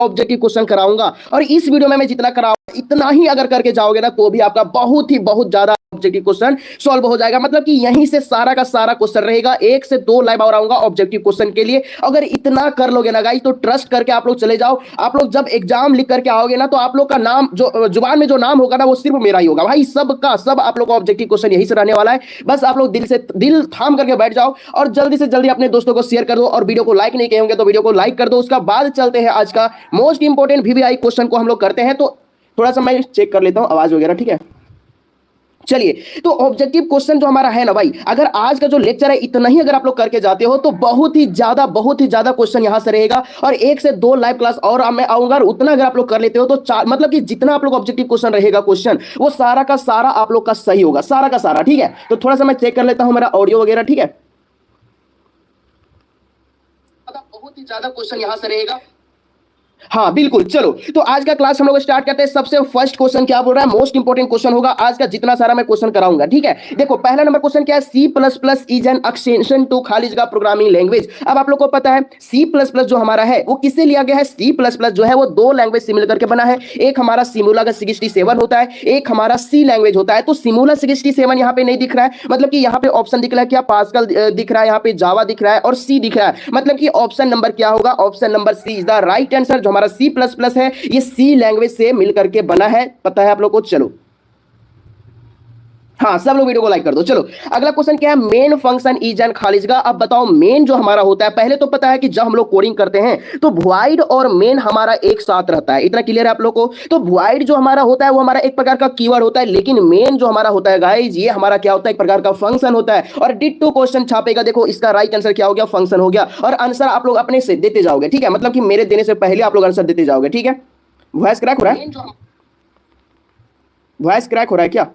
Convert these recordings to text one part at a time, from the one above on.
Objective question कराऊंगा और इस वीडियो में मैं जितना कराऊंगा इतना ही अगर करके जाओगे ना तो भी आपका बहुत ज्यादा ऑब्जेक्टिव क्वेश्चन सॉल्व हो जाएगा। मतलब कि यहीं से सारा का सारा क्वेश्चन रहेगा, 1 से 2 लाइव और आऊंगा ऑब्जेक्टिव क्वेश्चन के लिए। अगर इतना कर लोगे ना गाइस तो ट्रस्ट करके आप लोग चले जाओ। आप लोग जब एग्जाम लिख करके आओगे ना तो आप लोग का नाम जो जुबान में जो नाम होगा ना वो सिर्फ मेरा ही होगा भाई। सबका सब आप लोग का ऑब्जेक्टिव क्वेश्चन यही से रहने वाला है। बस आप लोग दिल थाम करके बैठ जाओ और जल्दी से जल्दी अपने दोस्तों को शेयर कर दो और वीडियो को लाइक नहीं किए होंगे तो वीडियो को लाइक कर दो। उसका बाद चलते हैं आज का मोस्ट इंपोर्टेंट वीवीआई क्वेश्चन को हम लोग करते हैं। तो थोड़ा सा मैं चेक कर लेता हूं आवाज वगैरह, ठीक है। चलिए, तो ऑब्जेक्टिव क्वेश्चन जो हमारा है ना भाई, अगर आज का जो लेक्चर है इतना ही अगर आप लोग करके जाते हो तो बहुत ही ज्यादा क्वेश्चन यहां से रहेगा और 1 से 2 लाइव क्लास और मैं आऊंगा। और उतना अगर आप लोग कर लेते हो तो 4 मतलब कि जितना आप लोग ऑब्जेक्टिव क्वेश्चन रहेगा क्वेश्चन वो सारा का सारा आप लोग का सही होगा, सारा का सारा, ठीक है। तो थोड़ा सा मैं चेक कर लेता हूं मेरा ऑडियो वगैरह, ठीक है। बहुत ही ज्यादा क्वेश्चन यहां से रहेगा। हाँ बिल्कुल, चलो तो आज का क्लास हम लोग स्टार्ट करते हैं। सबसे फर्स्ट क्वेश्चन क्या बोल रहा है, मोस्ट इंपोर्टेंट क्वेश्चन होगा आज का, जितना सारा मैं क्वेश्चन कराऊंगा, ठीक है। देखो पहला नंबर क्वेश्चन क्या है, C++ is an extension to खाली जगह प्रोग्रामिंग लैंग्वेज। अब आप लोग को पता है C++ जो हमारा है वो किससे लिया गया है। C++ जो है वो 2 लैंग्वेज से मिलकर के बना है। एक हमारा सिमुला का 67 होता है, एक हमारा C लैंग्वेज होता है। तो सिमुला 67 यहाँ पे नहीं दिख रहा है, मतलब कि यहाँ पे ऑप्शन दिख रहा है क्या, पास्कल दिख रहा है, यहाँ पे जावा दिख रहा है और C दिख रहा है। मतलब कि ऑप्शन नंबर क्या होगा, option number C is the right answer. जो हमारा C++ है ये C लैंग्वेज से मिलकर के बना है, पता है आप लोग को। चलो हाँ, सब लोग वीडियो को लाइक कर दो। चलो अगला क्वेश्चन क्या है, मेन फंक्शन इज एन खाली जगह। अब बताओ मेन जो हमारा होता है, पहले तो पता है कि जब हम लोग कोडिंग करते हैं तो वॉइड और मेन हमारा एक साथ रहता है, इतना क्लियर है आप लोग को। तो वॉइड जो हमारा होता है वो हमारा एक प्रकार का कीवर्ड होता है, लेकिन मेन जो हमारा होता है गाइस ये हमारा क्या होता है, एक प्रकार का फंक्शन होता है। और डिट्टो क्वेश्चन छापेगा, देखो इसका राइट आंसर क्या हो गया, फंक्शन हो गया। और आंसर आप लोग अपने से देते जाओगे, ठीक है, मतलब कि मेरे देने से पहले आप लोग आंसर देते जाओगे, ठीक है। वॉइस क्रैक हो रहा है, वॉइस क्रैक हो रहा है क्या,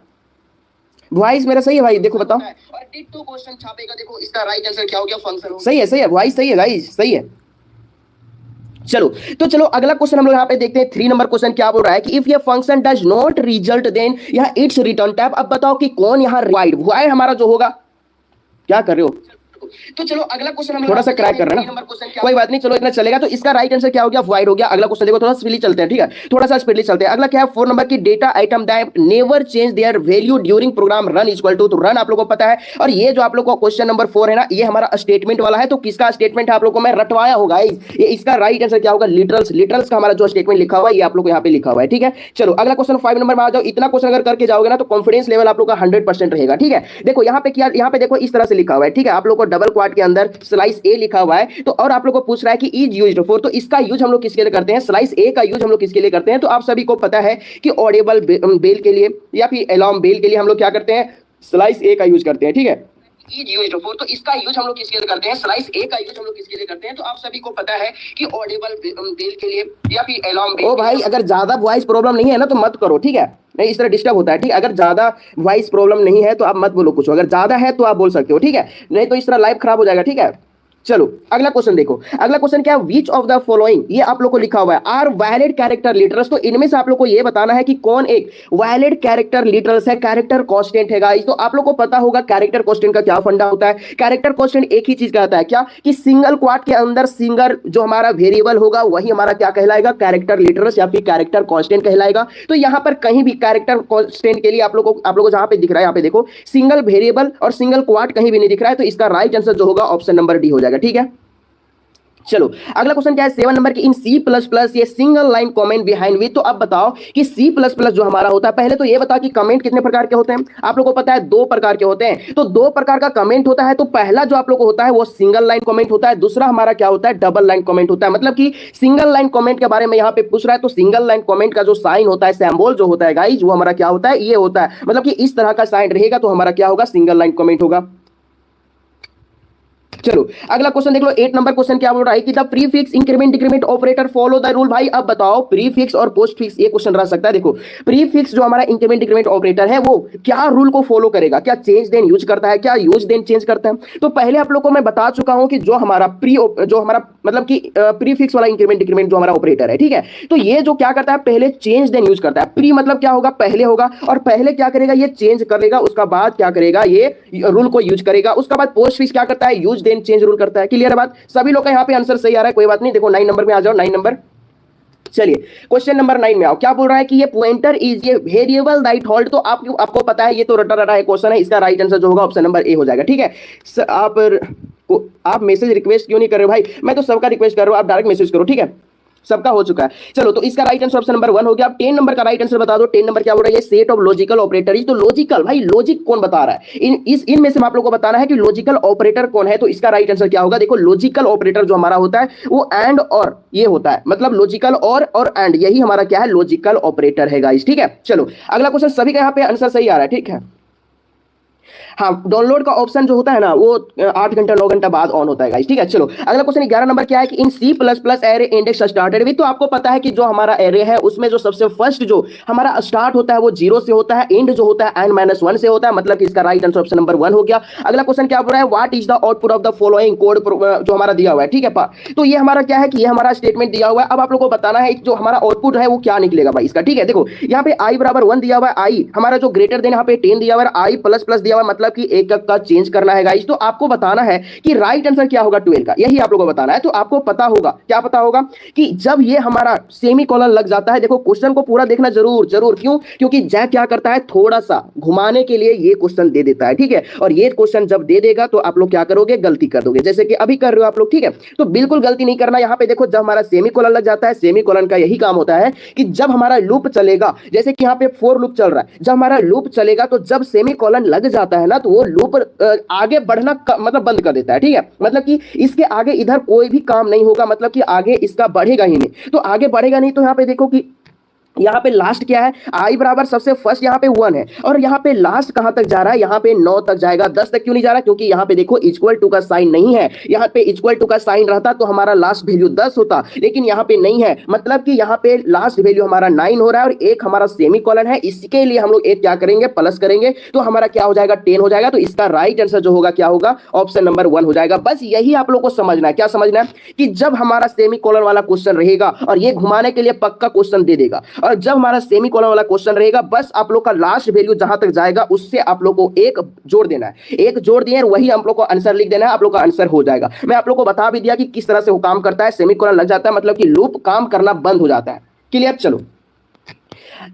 वॉइस मेरा सही है भाई, देखो बताओ। और डिट्टो क्वेश्चन छापेगा, देखो इसका राइट आंसर क्या हो गया, फंक्शन। सही है वॉइस सही है गाइस, सही है। चलो अगला क्वेश्चन हम लोग यहाँ पे देखते हैं। 3 नंबर क्वेश्चन क्या बोल रहा है कि इफ ये function does not result then यहाँ इट्स रिटर्न टाइप। अब बताओ कि कौन यहाँ वॉइड हमारा जो होगा, क्या कर रहे हो। तो चलो अगला क्वेश्चन हम थोड़ा सा क्रैक कर रहे हैं ना, कोई बात नहीं, चलो इतना चलेगा। तो इसका राइट आंसर क्या हो गया, वॉइड हो गया। अगला क्वेश्चन देखो, थोड़ा स्पीडली चलते हैं, ठीक है, थोड़ा सा स्पीडली चलते हैं। अगला क्या है, 4 नंबर की data item that never change their value during program run equal to. तो रन आप लोगों को पता है, और ये जो आप लोग को क्वेश्चन नंबर 4 है ना, ये हमारा स्टेटमेंट वाला है। तो किसका स्टेटमेंट है आप लोग को मैं रटवाया होगा, ये इसका राइट आंसर क्या होगा, लिटरल्स का हमारा जो स्टेटमेंट लिखा हुआ है ये आप लोग को यहाँ पे लिखा हुआ है, ठीक है। चलो अगला क्वेश्चन 5 नंबर में आ जाओ। इतना क्वेश्चन अगर करके जाओगे ना तो कॉन्फिडेंस लेवल आप लोग का 100% रहेगा, ठीक है। देखो यहाँ पे क्या, यहाँ पे देखो इस तरह से लिखा हुआ है, ठीक है। आप लोग को डबल क्वाड के अंदर स्लाइस ए लिखा हुआ है। तो और आप लोग को पूछ रहा है कि इज यूज्ड फॉर, तो इसका यूज हम लोग किसके लिए करते हैं, स्लाइस ए का यूज हम लोग किसके लिए करते हैं। तो आप सभी को पता है कि ऑडिबल बेल के लिए या फिर अलार्म बेल के लिए हम लोग क्या करते हैं, स्लाइस ए का यूज करते हैं, ठीक है। इज यूज्ड फॉर, तो इसका यूज हम लोग किसके लिए करते हैं, स्लाइस ए का यूज हम लोग किसके लिए करते हैं। तो आप सभी को पता है कि ऑडिबल बेल के लिए या फिर अलार्म बेल। ओ भाई अगर ज्यादा वॉइस प्रॉब्लम नहीं है ना तो मत करो, ठीक है, नहीं इस तरह डिस्टर्ब होता है, ठीक है। अगर ज्यादा वॉइस प्रॉब्लम नहीं है तो आप मत बोलो कुछ, अगर ज्यादा है तो आप बोल सकते हो, ठीक है, नहीं तो इस तरह लाइव खराब हो जाएगा, ठीक है। चलो अगला क्वेश्चन देखो, अगला क्वेश्चन क्या है, विच ऑफ द फॉलोइंग, ये आप लोग को लिखा हुआ है आर वैलिड कैरेक्टर लिटरल्स। तो इनमें से आप लोग को ये बताना है कि कौन एक वैलिड कैरेक्टर लिटरल्स है, कैरेक्टर कांस्टेंट है गाइस। तो आप लोग को पता होगा कैरेक्टर कांस्टेंट का क्या फंडा होता है। कैरेक्टर कांस्टेंट एक ही चीज कहता है क्या, कि सिंगल क्वाड के अंदर सिंगल जो हमारा वेरिएबल होगा वही हमारा क्या कहलाएगा, कैरेक्टर लिटरल्स या फिर कैरेक्टर कांस्टेंट कहलाएगा। तो यहाँ पर कहीं भी कैरेक्टर कांस्टेंट के लिए आप लोग को जहां पे दिख रहा है, यहाँ पे देखो सिंगल वेरिएबल और सिंगल क्वाड कहीं भी नहीं दिख रहा है। तो इसका राइट आंसर जो होगा ऑप्शन नंबर डी हो जाएगा, ठीक है। चलो अगला क्वेश्चन क्या है, 7 नंबर की इन C++ ये single line comment behind with. तो अब बताओ कि C++ जो हमारा होता है, पहले तो ये बताओ कि कमेंट कितने प्रकार के होते हैं। आप लोगों को पता है 2 प्रकार के होते हैं। तो 2 प्रकार का कमेंट होता है। तो पहला जो आप लोग को होता है वो सिंगल लाइन कमेंट होता है, दूसरा हमारा क्या होता है, डबल लाइन कमेंट होता है। मतलब कि सिंगल लाइन कमेंट के बारे में यहाँ पे पूछ रहा है, तो सिंगल लाइन कमेंट का जो साइन होता है, सिंबल जो होता है गाइस, वो हमारा क्या होता है, ये होता है। मतलब कि इस तरह का साइन रहेगा तो हमारा क्या होगा, सिंगल लाइन कमेंट होगा। चलो अगला क्वेश्चन देख लो, 8 नंबर क्वेश्चन क्या बोल रहा है कि the prefix increment decrement operator follow the rule. भाई अब बताओ प्रीफिक्स और पोस्टफिक्स, ये क्वेश्चन रह सकता है। देखो प्रीफिक्स जो हमारा इंक्रीमेंट डिक्रीमेंट ऑपरेटर है वो क्या रूल को फॉलो करेगा, क्या चेंज देन यूज करता है, क्या यूज देन चेंज करता है। तो पहले आप लोग को मैं बता चुका हूं कि जो हमारा मतलब कि प्रीफिक्स वाला इंक्रीमेंट डिक्रीमेंट जो हमारा ऑपरेटर है, ठीक है, तो ये जो क्या करता है, पहले चेंज देन यूज करता है। प्री मतलब क्या होगा, पहले होगा, और पहले क्या करेगा, ये चेंज करेगा, उसका बाद क्या करेगा, ये रूल को यूज करेगा। उसका बाद पोस्टफिक्स क्या करता है, यूज देन चेंज रूल करता है। क्लियर है बात, सभी लोग का यहाँ पे आंसर सही आ रहा है, कोई बात नहीं। देखो 9 नंबर में आ जाओ, 9 नंबर चलिए क्वेश्चन नंबर 9 में आओ। क्या बोल रहा है कि ये पॉइंटर इज ये वेरिएबल राइट होल्ड। तो आपको पता है ये तो रटा रटा है क्वेश्चन है, इसका राइट आंसर जो होगा ऑप्शन नंबर ए हो जाएगा। ठीक है, आप मैसेज रिक्वेस्ट क्यों नहीं कर रहे हो भाई? मैं तो सबका रिक्वेस्ट कर रहा हूं, आप डायरेक्ट मैसेज करो। ठीक है, सबका हो चुका है। चलो तो इसका राइट आंसर ऑप्शन नंबर 1 हो गया। अब 10 नंबर का राइट आंसर बता दो। 10 नंबर क्या बोल रहा है? ये सेट ऑफ लॉजिकल ऑपरेटर। तो लॉजिकल भाई, लॉजिक कौन बता रहा है? इनमें से आप लोगों को बताना है कि लॉजिकल ऑपरेटर कौन है। तो इसका राइट आंसर क्या होगा? देखो लॉजिकल ऑपरेटर जो हमारा होता है वो एंड और ये होता है, मतलब लॉजिकल और एंड, यही हमारा क्या है? लॉजिकल ऑपरेटर है गाइस। ठीक है, चलो अगला क्वेश्चन। सभी का यहाँ पे आंसर सही आ रहा है। ठीक है, हाँ, डाउनलोड का ऑप्शन जो होता है ना वो 8 घंटा 9 घंटा बाद ऑन होता है गाइस। ठीक है, चलो अगला क्वेश्चन 11 नंबर क्या है कि in C plus plus array index started with. तो आपको पता है कि जो हमारा एरे है उसमें जो सबसे फर्स्ट जो हमारा स्टार्ट होता है वो 0 से होता है, एंड जो होता है n-1 से होता है, मतलब कि इसका राइट आंसर ऑप्शन नंबर 1 हो गया। अगला क्वेश्चन क्या बोल रहा है? What is the output of the following code, जो हमारा दिया हुआ है। ठीक है, तो ये हमारा क्या है कि ये हमारा स्टेटमेंट दिया हुआ है। अब आप लोगों को बताना है जो हमारा आउटपुट है वो क्या निकलेगा भाई इसका। ठीक है, देखो यहाँ पे i बराबर 1 दिया हुआ है, i हमारा जो ग्रेटर देन यहाँ पे 10 दिया हुआ है, i प्लस प्लस दिया हुआ है, मतलब कि एक का चेंज करना है गाइस। तो आपको बताना है कि राइट आंसर क्या होगा 12 का, यही आप लोगों को बताना है। तो आपको पता होगा, क्या पता होगा कि जब ये हमारा सेमीकोलन लग जाता है, देखो क्वेश्चन को पूरा देखना जरूर जरूर, क्यों? क्योंकि जैक क्या करता है, थोड़ा सा घुमाने के लिए ये क्वेश्चन दे देता है। ठीक है, और ये क्वेश्चन जब दे देगा तो आप लोग क्या करोगे? गलती कर दोगे, जैसे कि अभी कर रहे हो आप लोग। ठीक है, तो बिल्कुल गलती नहीं करना। यहाँ पे देखो जब हमारा सेमीकोलन लग जाता है, सेमीकोलन का यही काम होता है कि जब हमारा लूप चलेगा, जैसे कि यहाँ पे फोर लूप चल रहा है, जब हमारा लूप चलेगा तो जब सेमीकोलन लग जाता है ना तो वो लूप आगे बढ़ना मतलब बंद कर देता है। ठीक है, मतलब कि इसके आगे इधर कोई भी काम नहीं होगा, मतलब कि आगे इसका बढ़ेगा ही नहीं। तो आगे बढ़ेगा नहीं, तो यहाँ पे देखो कि यहाँ पे लास्ट क्या है? i बराबर सबसे फर्स्ट यहाँ पे 1 है, और यहाँ पे लास्ट कहां तक जा रहा है? यहाँ पे 9 तक जाएगा। 10 तक क्यों नहीं जा रहा? क्योंकि यहाँ पे देखो इक्वल टू का साइन नहीं है। यहाँ पे इक्वल टू का साइन रहता तो हमारा लास्ट वैल्यू 10 होता, लेकिन यहाँ पे नहीं है, मतलब कि यहाँ पे लास्ट वैल्यू हमारा 9 हो रहा है और एक हमारा सेमीकोलन है। इसके लिए हम लोग एक क्या करेंगे? प्लस करेंगे, तो हमारा क्या हो जाएगा? 10 हो जाएगा। तो इसका राइट आंसर जो होगा क्या होगा? ऑप्शन नंबर 1 हो जाएगा। बस यही आप लोग को समझना है। क्या समझना है? कि जब हमारा सेमीकोलन वाला क्वेश्चन रहेगा और ये घुमाने के लिए पक्का क्वेश्चन दे देगा, और जब हमारा सेमीकोलन वाला क्वेश्चन रहेगा, बस आप लोग का लास्ट वैल्यू जहां तक जाएगा उससे आप लोग को एक जोड़ देना है। एक जोड़ दिए वही आप लोग को आंसर लिख देना है, आप लोग का आंसर हो जाएगा। मैं आप लोग को बता भी दिया कि किस तरह से वो काम करता है। सेमीकोलन लग जाता है मतलब कि लूप काम करना बंद हो जाता है। क्लियर? चलो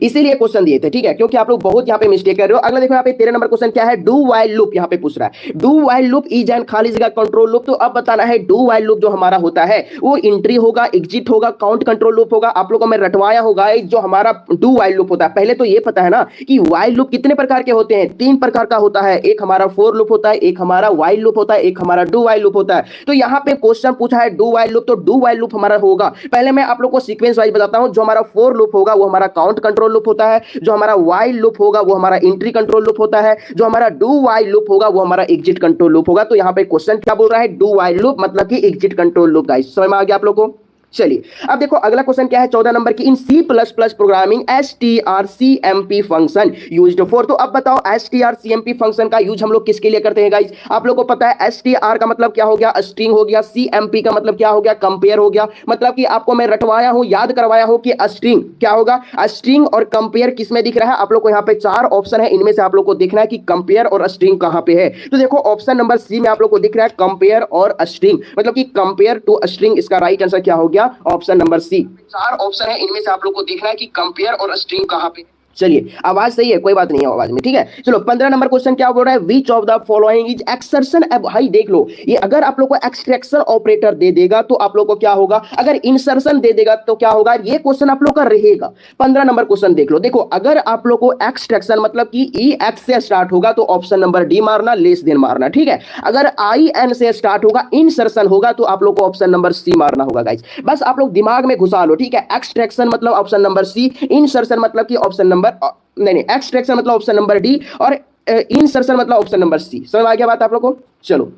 इसीलिए क्वेश्चन दिए थे। ठीक है, क्योंकि आप लोग बहुत यहाँ पे मिस्टेक कर रहे हो। अगला देखो यहाँ पे 13 नंबर क्वेश्चन क्या है? डू वाइल लूप यहाँ पे पूछ रहा है। Do while loop is an खाली जगह कंट्रोल लूप। तो अब बताना है डू वाइल लूप जो हमारा होता है वो एंट्री होगा, एग्जिट होगा, काउंट कंट्रोल लूप होगा। आप लोगों को मैं रटवाया होगा जो हमारा डू वाइल लूप होता है। पहले तो ये पता है ना कि वाइल लूप कितने प्रकार के होते हैं? 3 प्रकार का होता है। एक हमारा फोर लूप होता है, एक हमारा वाइल लूप होता है, एक हमारा डू वाइल लूप होता है। तो यहाँ पे क्वेश्चन पूछा है डू वाइल लूप, तो डू वाइल लूप हमारा होगा, पहले मैं आप लोग को सीक्वेंस वाइज बताता हूं। जो हमारा फोर लूप होगा वो हमारा काउंट कंट्रोल लूप होता है, जो हमारा वाइल लूप होगा वो हमारा एंट्री कंट्रोल लूप होता है, जो हमारा डू वाइल लूप होगा वो हमारा एग्जिट कंट्रोल लूप होगा। तो यहाँ पे क्वेश्चन क्या बोल रहा है? डू वाइल लूप मतलब कि एग्जिट कंट्रोल लूप। गाइस समझ में आ गया आप लोग को? चलिए अब देखो अगला क्वेश्चन क्या है 14 नंबर की। In C plus plus programming strcmp function used for. तो अब बताओ strcmp फंक्शन का यूज हम लोग किसके लिए करते हैं गाइस? आप लोग को पता है str का मतलब क्या हो गया? स्ट्रिंग हो गया। cmp का मतलब क्या हो गया? कंपेयर हो गया। मतलब कि आपको मैं रटवाया हूं, याद करवाया हूं कि स्ट्रिंग क्या होगा? स्ट्रिंग और कंपेयर किस में दिख रहा है? आप लोग को यहाँ पे 4 ऑप्शन है, इनमें से आप लोग को देखना है कि कंपेयर और स्ट्रिंग कहां पे है। तो देखो ऑप्शन नंबर सी में आप लोग को दिख रहा है कंपेयर और स्ट्रिंग, मतलब कि कंपेयर टू स्ट्रिंग। इसका राइट आंसर क्या हो गया? ऑप्शन नंबर सी। 4 ऑप्शन है, इनमें से आप लोग को देखना है कि कंपेयर और स्ट्रिंग कहां पे। चलिए आवाज सही है, कोई बात नहीं है आवाज में। ठीक है, चलो 15 नंबर क्वेश्चन क्या बोल रहा है? Which of the following is exertion. अब भाई देख लो, ये अगर आप लोग को एक्सट्रैक्शन ऑपरेटर दे देगा तो आप लोग को क्या होगा? अगर इंसर्शन दे देगा तो क्या होगा? ये क्वेश्चन आप लोग का रहेगा। 15 नंबर क्वेश्चन देख लो। देखो अगर आप लोग को एक्सट्रैक्शन मतलब कि ई एक्स से स्टार्ट होगा तो ऑप्शन नंबर डी मारना, लेस देन मारना। ठीक है, अगर आई एन से स्टार्ट होगा, इंसर्शन होगा, तो आप लोग को ऑप्शन नंबर सी मारना होगा गाइस। बस आप लोग दिमाग में घुसा लो। ठीक है, एक्सट्रैक्शन मतलब ऑप्शन नंबर सी, इंसर्शन मतलब कि ऑप्शन नंबर नहीं, एक्सट्रैक्शन मतलब ऑप्शन नंबर डी, और इंसर्शन मतलब ऑप्शन नंबर सी। समझ आ गया बात आप लोग को? चलो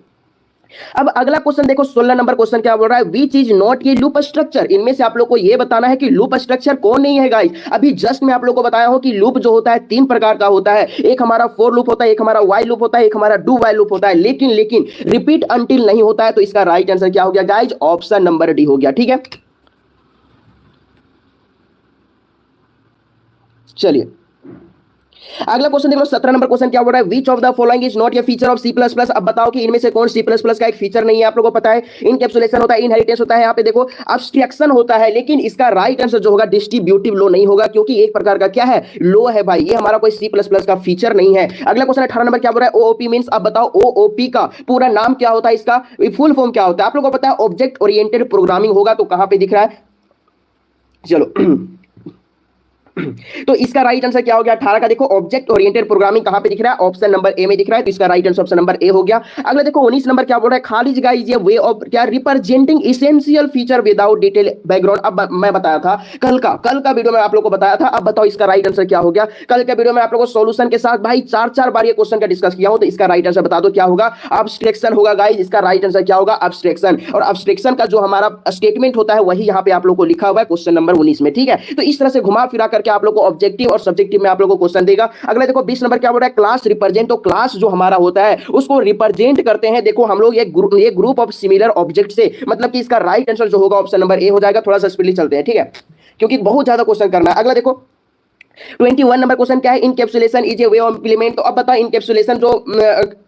अब अगला क्वेश्चन देखो 16 नंबर क्वेश्चन क्या बोल रहा है? विच इज नॉट ये लूप स्ट्रक्चर। इनमें से आप लोग को ये बताना है कि लूप स्ट्रक्चर कौन नहीं है गाइस। अभी जस्ट मैं आप लोग को बताया हूं कि लूप जो होता है 3 प्रकार का होता है। एक हमारा फोर लूप होता है, एक हमारा वाइल लूप होता है, एक हमारा डू वाइल लूप होता है। लेकिन रिपीट अंटिल नहीं होता है। तो इसका राइट आंसर क्या हो गया गाइस? ऑप्शन नंबर डी हो गया। ठीक है, चलिए अगला क्वेश्चन देख लो 17 नंबर क्वेश्चन क्या बोल रहा है, which of the following is not a feature of C plus plus. अब बताओ कि इनमें से कौन सी प्लस प्लस का एक फीचर नहीं है। आप लोगों को पता है इनकैप्सुलेशन होता है, इनहेरिटेंस होता है, यहाँ पे देखो अब्स्ट्रैक्शन होता है, लेकिन इसका राइट आंसर जो होगा डिस्ट्रीब्यूटिव लो नहीं होगा, क्योंकि एक प्रकार का क्या है, लो है भाई, ये हमारा कोई सी प्लस प्लस का फीचर नहीं है। अगला क्वेश्चन 18 नंबर क्या बोल रहा है, ओओपी मींस। अब बताओ ओओपी का पूरा नाम क्या होता है, इसका फुल फॉर्म क्या होता है। आप लोगों को पता है ऑब्जेक्ट ओरिएंटेड प्रोग्रामिंग होगा, तो कहां पे दिख रहा है, चलो तो इसका राइट आंसर क्या हो गया 18 का, देखो ऑब्जेक्ट ओरिएंटेड प्रोग्रामिंग कहां पे दिख रहा है, ऑप्शन नंबर ए में दिख रहा है, तो इसका right answer option number A हो गया। अगला देखो 19 नंबर क्या बोल रहा है, खाली जगह इज ए वे ऑफ क्या representing essential feature without detail background. अब मैं बताया था कल का वीडियो में आप लोगों को बताया था। अब बताओ इसका राइट आंसर क्या हो गया। कल के वीडियो में आप लोगों को सॉल्यूशन के साथ भाई 4 बार ये क्वेश्चन का डिस्कस किया हो, तो इसका राइट आंसर बता दो क्या होगा, अब्स्ट्रैक्शन होगा गाइस। इसका राइट आंसर क्या होगा, अब्स्ट्रैक्शन। और अब्स्ट्रैक्शन का जो हमारा स्टेटमेंट होता है वही यहाँ पे आप लोगों को लिखा हुआ है क्वेश्चन नंबर 19 में, ठीक है। तो इस तरह से घुमा फिरा करके आप लोग को ऑब्जेक्टिव और सब्जेक्टिव में आप लोगों को क्वेश्चन देगा। अगला देखो 20 नंबर क्या बोल रहा है, क्लास रिप्रेजेंट। तो क्लास जो हमारा होता है उसको रिप्रेजेंट करते हैं, देखो हम लोग ये ग्रुप ऑफ सिमिलर ऑब्जेक्ट से, मतलब कि इसका राइट आंसर जो होगा ऑप्शन नंबर ए हो जाएगा। थोड़ा सा स्पीडली चलते हैं, ठीक है, क्योंकि बहुत ज्यादा क्वेश्चन करना है। अगला देखो 21 नंबर क्वेश्चन क्या है, encapsulation is a way of implement. तो अब बताओ इनकैप्सुलेशन जो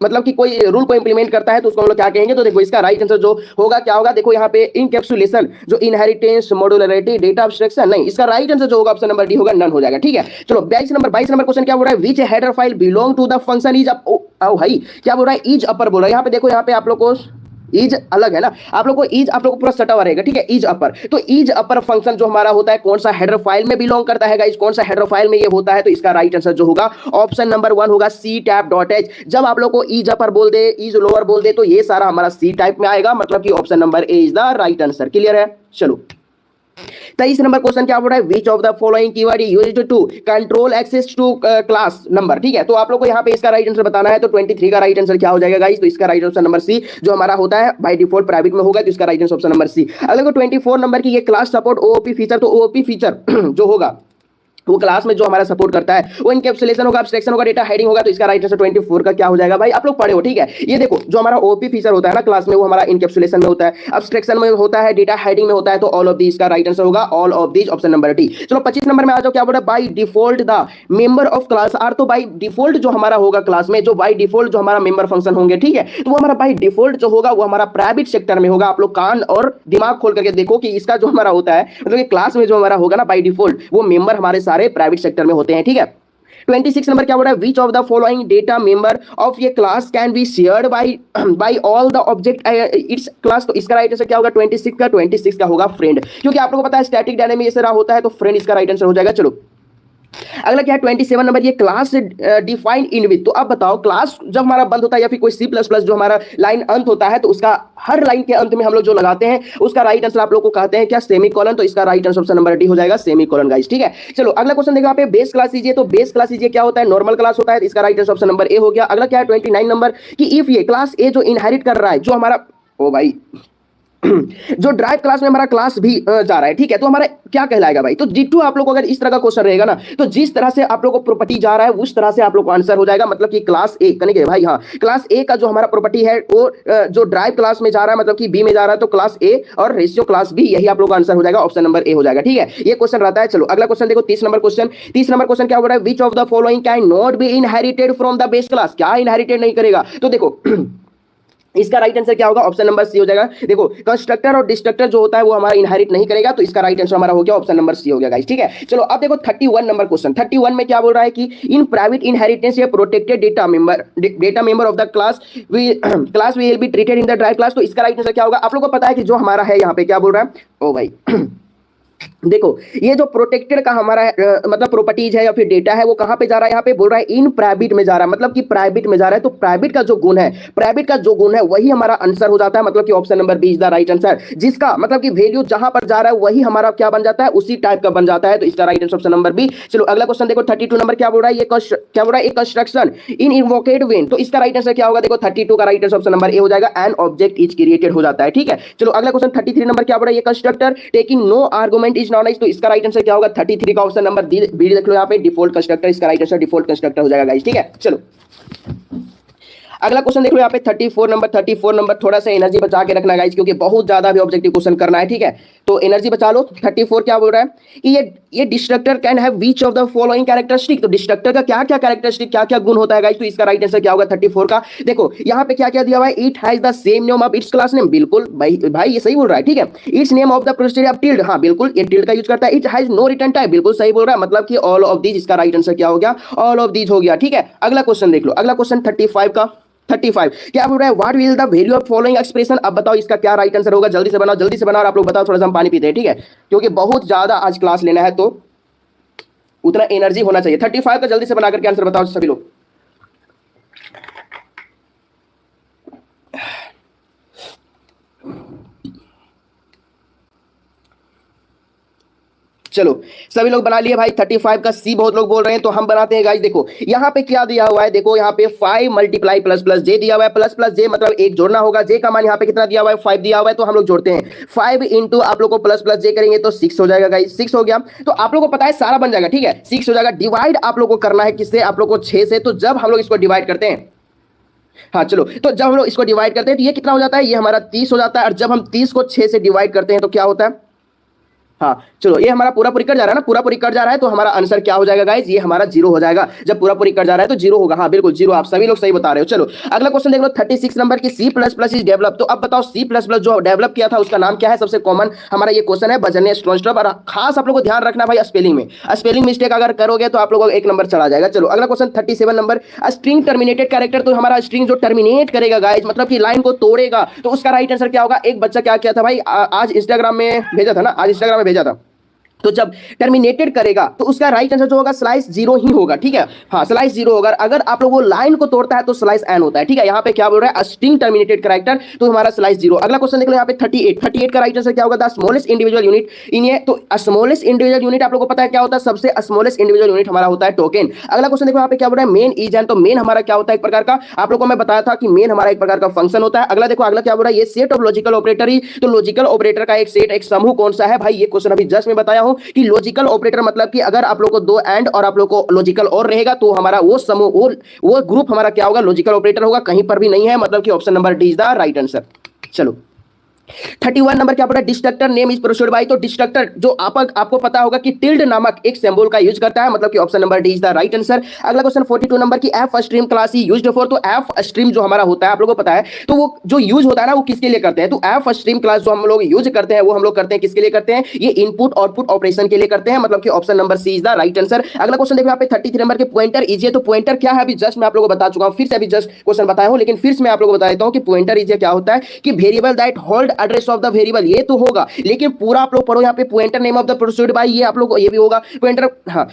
मतलब कि कोई रूल को इंप्लीमेंट करता है तो उसको हम लोग क्या कहेंगे। तो देखो इसका राइट आंसर जो होगा क्या होगा, देखो यहाँ पे इनकैप्सुलेशन जो इनहेरिटेंस मॉड्यूलरिटी डेटा अब्स्ट्रैक्शन, नहीं, इसका राइट आंसर जो होगा ऑप्शन नंबर डी होगा, नन हो जाएगा, ठीक है। चलो 22 नंबर क्वेश्चन क्या बोल रहा है, which header file belong to the function is भाई क्या बोल रहा है, इज अपर बोल रहा है। यहाँ पे देखो, यहाँ पे आप लोग को इज अलग है ना, आप लोग को इज आप लोग को पूरा सटा हुआ रहेगा, ठीक है, इज अपर। तो इज अपर फंक्शन जो हमारा होता है कौन सा हेडर फाइल में बिलोंग करता है गाइस, कौन सा हेडर फाइल में ये होता है। तो इसका राइट आंसर जो होगा ऑप्शन नंबर 1 होगा, सी टैप डॉट एच। जब आप लोग को इज अपर बोल दे, इज लोअर बोल दे, तो ये सारा हमारा सी टाइप में आएगा, मतलब कि option number A is the right answer. Clear है। चलो 23 नंबर क्वेश्चन क्या बोल रहा है, which of the following keyword used to control access to class number, ठीक है। तो आप लोग को यहाँ पे इसका राइट आंसर बताना है। तो 23 का राइट आंसर क्या हो जाएगा गाइस, तो इसका राइट आंसर नंबर सी जो हमारा होता है बाय डिफॉल्ट प्राइवेट में होगा, तो इसका right answer option number C. अगर 24 नंबर की ये क्लास सपोर्ट ओओपी फीचर, तो ओओपी फीचर जो होगा वो क्लास में जो हमारा सपोर्ट करता है वो इनकैप्सुलेशन होगा, अब्स्ट्रैक्शन होगा, डेटा हेडिंग होगा। तो इसका राइट आंसर 24 का क्या हो जाएगा भाई, आप लोग पढ़े हो, ठीक है। ये देखो जो हमारा ओपी फीचर होता है ना क्लास में, वो हमारा इनकैप्सुलेशन में होता है, अब्स्ट्रैक्शन में होता है, डेटा हेडिंग में होता है। तो ऑल ऑफ दिस का राइट आंसर होगा all of this, option number D. चलो 25 नंबर में आ जाओ, क्या बोल रहा है, by default the member of class are. तो बाय डिफॉल्ट जो हमारा होगा क्लास में, जो बाय डिफॉल्ट जो हमारा मेंबर फंक्शन होंगे, ठीक है, तो वो हमारा बाय डिफॉल्ट जो होगा वो हमारा प्राइवेट सेक्टर में होगा। आप लोग कान और दिमाग खोल करके देखो कि इसका जो हमारा होता है, मतलब कि क्लास में जो हमारा होगा ना बाय डिफॉल्ट, वो मेंबर हमारे सारे प्राइवेट सेक्टर में होते हैं, ठीक है। 26 नंबर क्या बोल रहा है, which of the following data member of ये class can be shared by all the object its class. तो इसका राइट आंसर क्या होगा 26 का होगा फ्रेंड, क्योंकि आप लोगों को पता है स्टैटिक डायनामिक ऐसे रहा होता है, तो फ्रेंड इसका राइट आंसर हो जाएगा। चलो अगला क्या है 27 नंबर, ये क्लास डिफाइन इन विथ। तो अब बताओ क्लास जब हमारा बंद होता है या फिर कोई सी प्लस प्लस जो हमारा लाइन अंत होता है, तो उसका हर लाइन के अंत में हम लोग जो लगाते हैं उसका राइट आंसर आप लोग को कहते हैं क्या, सेमी कॉलन। तो इसका right answer option number D हो जाएगा, सेमी कॉलन गाइस, ठीक है। चलो अगला क्वेश्चन देखो यहाँ पे, बेस क्लास लीजिए। तो बेस क्लास लीजिए क्या होता है, नॉर्मल क्लास होता है, तो इसका right answer option number A हो गया। अगला क्या है 29 नंबर कि इफ ये क्लास ए जो इनहेरिट कर रहा है, जो हमारा ओ भाई जो ड्राइव क्लास में हमारा क्लास भी जा रहा है, ठीक है, तो हमारा क्या कहलाएगा भाई। तो G2 आप लोग को अगर इस तरह का क्वेश्चन रहेगा ना, तो जिस तरह से आप लोग को प्रॉपर्टी जा रहा है उस तरह से आप लोग को आंसर हो जाएगा। मतलब कि क्लास ए कनेक्ट है भाई, हाँ, क्लास ए का जो हमारा प्रॉपर्टी है वो जो ड्राइव क्लास में जा रहा है, मतलब कि बी में जा रहा है, तो क्लास ए और रेशियो क्लास बी, यही आप लोग का आंसर हो जाएगा, ऑप्शन नंबर ए हो जाएगा, ठीक है। ये क्वेश्चन रहता है। चलो अगला क्वेश्चन देखो 30 नंबर क्वेश्चन क्या हो रहा है, which of the following can not be inherited from the base class. क्या इनहेरिटेड नहीं करेगा, तो देखो इसका राइट आंसर क्या होगा, ऑप्शन नंबर सी हो जाएगा। देखो कंस्ट्रक्टर और डिस्ट्रक्टर जो होता है वो हमारा इनहेरिट नहीं करेगा, तो इसका राइट आंसर हमारा हो गया ऑप्शन नंबर सी हो गया गाइस, ठीक है। चलो अब देखो 31 नंबर क्वेश्चन, 31 में क्या बोल रहा है कि इन प्राइवेट इनहेरिटेंस ये protected data member of the class will be treated in the drive class. तो इसका राइट आंसर क्या होगा, आप लोगों को पता है कि जो हमारा है यहाँ पे क्या बोल रहा है, ओ भाई देखो ये जो प्रोटेक्टेड का हमारा मतलब प्रॉपर्टीज है या फिर डेटा है, वो कहां पे जा रहा है, यहाँ पे बोल रहा है इन प्राइवेट में जा रहा है, मतलब कि प्राइवेट में जा रहा है। तो प्राइवेट का जो गुण है वही हमारा आंसर हो जाता है, मतलब कि option number B is the right answer, जिसका मतलब कि वैल्यू जहां पर जा रहा है वही हमारा क्या बन जाता है, उसी टाइप का बन जाता है। तो इसका right answer option number B. चलो अगला क्वेश्चन देखो 32 नंबर क्या बोल रहा है, ये क्या बोल रहा है, कंस्ट्रक्शन इन इन्वोकेड वेन। तो इसका राइट आंसर क्या होगा, देखो 32 का right answer option number A हो जाएगा, एन ऑब्जेक्ट इज क्रिएटेड हो जाता है, ठीक है। चलो अगला क्वेश्चन 33 नंबर क्या बोल रहा है, ये constructor taking no argument is none. तो इसका राइट आंसर क्या होगा 33 का ऑप्शन नंबर बी देख लो यहाँ पे, डिफॉल्ट कंस्ट्रक्टर, इसका राइट आंसर डिफॉल्ट कंस्ट्रक्टर हो जाएगा गाइस, ठीक है। चलो अगला क्वेश्चन देख लो यहाँ पे 34 नंबर थोड़ा सा एनर्जी बचा के रखना गाइस, क्योंकि बहुत ज्यादा भी ऑब्जेक्टिव क्वेश्चन करना है, ठीक है। तो एनर्जी बचा लो। 34 क्या बोल रहा है कि ये destructor can have which of the following characteristic. तो डिस्ट्रक्टर का क्या क्या कैरेक्टरिस्टिक, क्या क्या गुण होता है गाइस। तो इसका राइट आंसर क्या होगा 34 का। देखो यहाँ पे क्या क्या दिया हुआ है, it has the same name of its class name. बिल्कुल भाई ये सही बोल रहा है, ठीक है। Its name of the procedure of tilde, हाँ बिल्कुल ये टिल्ड का यूज करता है। It has no return type, बिल्कुल सही बोल रहा है, मतलब कि ऑल ऑफ दीज। इसका राइट आंसर क्या हो गया, ऑल ऑफ दीज हो गया, ठीक है। अगला क्वेश्चन देख लो, अगला क्वेश्चन 35 का। 35 क्या बोल रहा है, what will the value of following expression. अब बताओ इसका क्या राइट आंसर होगा, जल्दी से बनाओ जल्दी से बनाओ। और आप लोग बताओ, थोड़ा सा हम पानी पीते हैं, ठीक है, क्योंकि बहुत ज्यादा आज क्लास लेना है तो उतना एनर्जी होना चाहिए। 35 का जल्दी से बना करके आंसर बताओ सभी लोग। चलो सभी लोग बना लिए भाई। 35 का सी बहुत लोग बोल रहे हैं, तो हम बनाते हैं गाइस। देखो यहाँ पे क्या दिया हुआ है, देखो यहाँ पे 5 मल्टीप्लाई प्लस प्लस जे दिया हुआ है। प्लस प्लस जे मतलब एक जोड़ना होगा। जे का मान यहाँ पे कितना दिया हुआ है, 5 दिया हुआ है, तो हम लोग जोड़ते हैं। 5 इंटू आप लोग को प्लस प्लस जे करेंगे तो 6 हो जाएगा गाइस। 6 हो गया तो आप लोग को पता है सारा बन जाएगा, ठीक है। 6 हो जाएगा। डिवाइड आप लोग को करना है किससे, आप लोग को 6 से। तो जब हम लोग इसको डिवाइड करते हैं, हाँ चलो, तो जब हम लोग इसको डिवाइड करते हैं तो ये कितना हो जाता है, ये हमारा 30 हो जाता है। और जब हम 30 को 6 से डिवाइड करते हैं तो क्या होता है, हाँ चलो ये हमारा पूरा पूरी कट जा रहा है ना, पूरा पूरी कट जा रहा है, तो हमारा आंसर क्या हो जाएगा गाइस, ये हमारा 0 हो जाएगा। जब पूरा पूरी कट जा रहा है तो 0 होगा, हाँ बिल्कुल 0। आप सभी लोग सही बता रहे हो। चलो अगला क्वेश्चन देख लो 36 नंबर की। C plus plus is develop. तो अब बताओ सी प्लस प्लस जो डेवलप किया था उसका नाम क्या है। सबसे कॉमन हमारा ये क्वेश्चन है, बजने स्ट्रॉन्स्ट्रप। और खास आप लोग को ध्यान रखना भाई स्पेलिंग में, स्पेलिंग मिस्टेक अगर करोगे तो आप लोगों को 1 नंबर चला जाएगा। चलो अगला question 37 number, string terminated character. तो हमारा स्ट्रिंग जो टर्मिनेट करेगा गाइस, मतलब कि लाइन को तोड़ेगा, तो उसका राइट आंसर क्या होगा। एक बच्चा क्या किया था भाई, आज इंस्टाग्राम में भेजा था ना, आज इंस्टाग्राम में भेजा था। तो जब टर्मिनेटेड करेगा तो उसका राइट आंसर जो होगा स्लाइस 0 ही होगा, ठीक है। हाँ स्लाइस 0 होगा। अगर आप लोग वो लाइन को तोड़ता है तो स्लाइस एन होता है, ठीक है। यहाँ पे क्या बोल रहा है, स्ट्रिंग टर्मिनेटेड कैरेक्टर, तो हमारा स्लाइस 0। अगला क्वेश्चन देख लो यहाँ पे 38 का राइट आंसर क्या होगा, द स्मॉलेस्ट इंडिविजुअल यूनिट इन ये। तो स्मॉलेस्ट इंडिविजुअल यूनिट आप लोग को पता है क्या होता है, सबसे स्मॉलेस्ट इंडिविजुअल यूनिट हमारा होता है टोकन। अगला क्वेश्चन देखो यहाँ पे क्या बोल रहा है, मेन इज एन। तो मेन हमारा क्या होता है, एक प्रकार का, आप लोग को मैं बताया था कि मेन हमारा एक प्रकार का फंक्शन होता है। अगला देखो, अगला क्या बोल रहा है, ये सेट ऑफ लॉजिकल ऑपरेटर ही। तो लॉजिकल ऑपरेटर का एक सेट, एक समूह कौन सा है भाई, ये क्वेश्चन अभी जस्ट में बताया हूं कि लॉजिकल ऑपरेटर मतलब कि अगर आप लोग को 2 एंड और आप लोग को लॉजिकल और रहेगा तो हमारा वो समूह, वो ग्रुप हमारा क्या होगा, लॉजिकल ऑपरेटर होगा। कहीं पर भी नहीं है, मतलब कि option number D is the right answer. चलो 31 नंबर क्या पड़ा, destructor name is proceed bye. तो डिस्ट्रक्टर जो आपको पता होगा कि टिल्ड नामक एक सिंबल का यूज करता है, मतलब कि option number D is the right answer. अगला क्वेश्चन 42 नंबर की, F stream class he used for. तो एफ स्ट्रीम जो हमारा होता है आप लोगों को पता है, तो वो जो यूज होता है ना वो किसके लिए करते हैं। तो एफ स्ट्रीम क्लास जो हम लोग यूज करते हैं वो हम लोग करते हैं किसके लिए करते हैं, ये इनपुट आउटपुट ऑपरेशन के लिए करते हैं, मतलब कि option number C is the right answer. अगला क्वेश्चन देखो यहाँ पे 33 नंबर के, पॉइंटर इज। तो पॉइंटर क्या है, अभी जस्ट मैं आप लोगों को बता चुका हूं, फिर से अभी जस्ट क्वेश्चन बताया हूं, लेकिन फिर से मैं आप लोगों को बता देता हूं कि पॉइंटर इज क्या होता है कि variable that hold address of the variable. ये तो होगा, लेकिन पूरा आप लोग पढ़ो यहाँ पे, pointer name of the proceed bye, ये आप लोग को ये भी होगा पॉइंटर, हाँ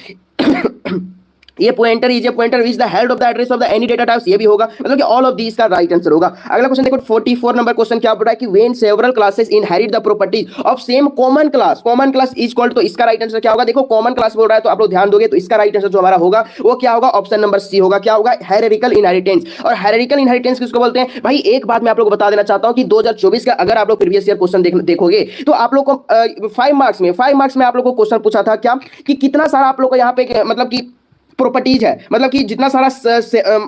ये pointer is a pointer which the head of the address of the any data types, ये भी होगा, मतलब कि ऑल ऑफ दीज का राइट आंसर होगा। अगला क्वेश्चन देखो 44 नंबर क्वेश्चन क्या बोल रहा है कि when several classes inherit the properties of same common class is called. तो इसका राइट आंसर क्या होगा, देखो कॉमन क्लास बोल रहा है तो आप लोग ध्यान दोगे, तो इसका राइट आंसर जो हमारा होगा वो क्या होगा, ऑप्शन नंबर सी होगा। क्या होगा, हायरार्किकल इनहेरिटेंस। और हायरार्किकल इनहेरिटेंस किसको बोलते हैं भाई, एक बात मैं आप लोग को बता देना चाहता हूं कि 2024 का अगर आप लोग प्रीवियस ईयर क्वेश्चन देखोगे तो आप लोग को 5 मार्क्स में आप लोग को क्वेश्चन पूछा था क्या, कि कितना सारा आप लोग को यहाँ पे मतलब कि प्रॉपर्टीज है, मतलब कि जितना सारा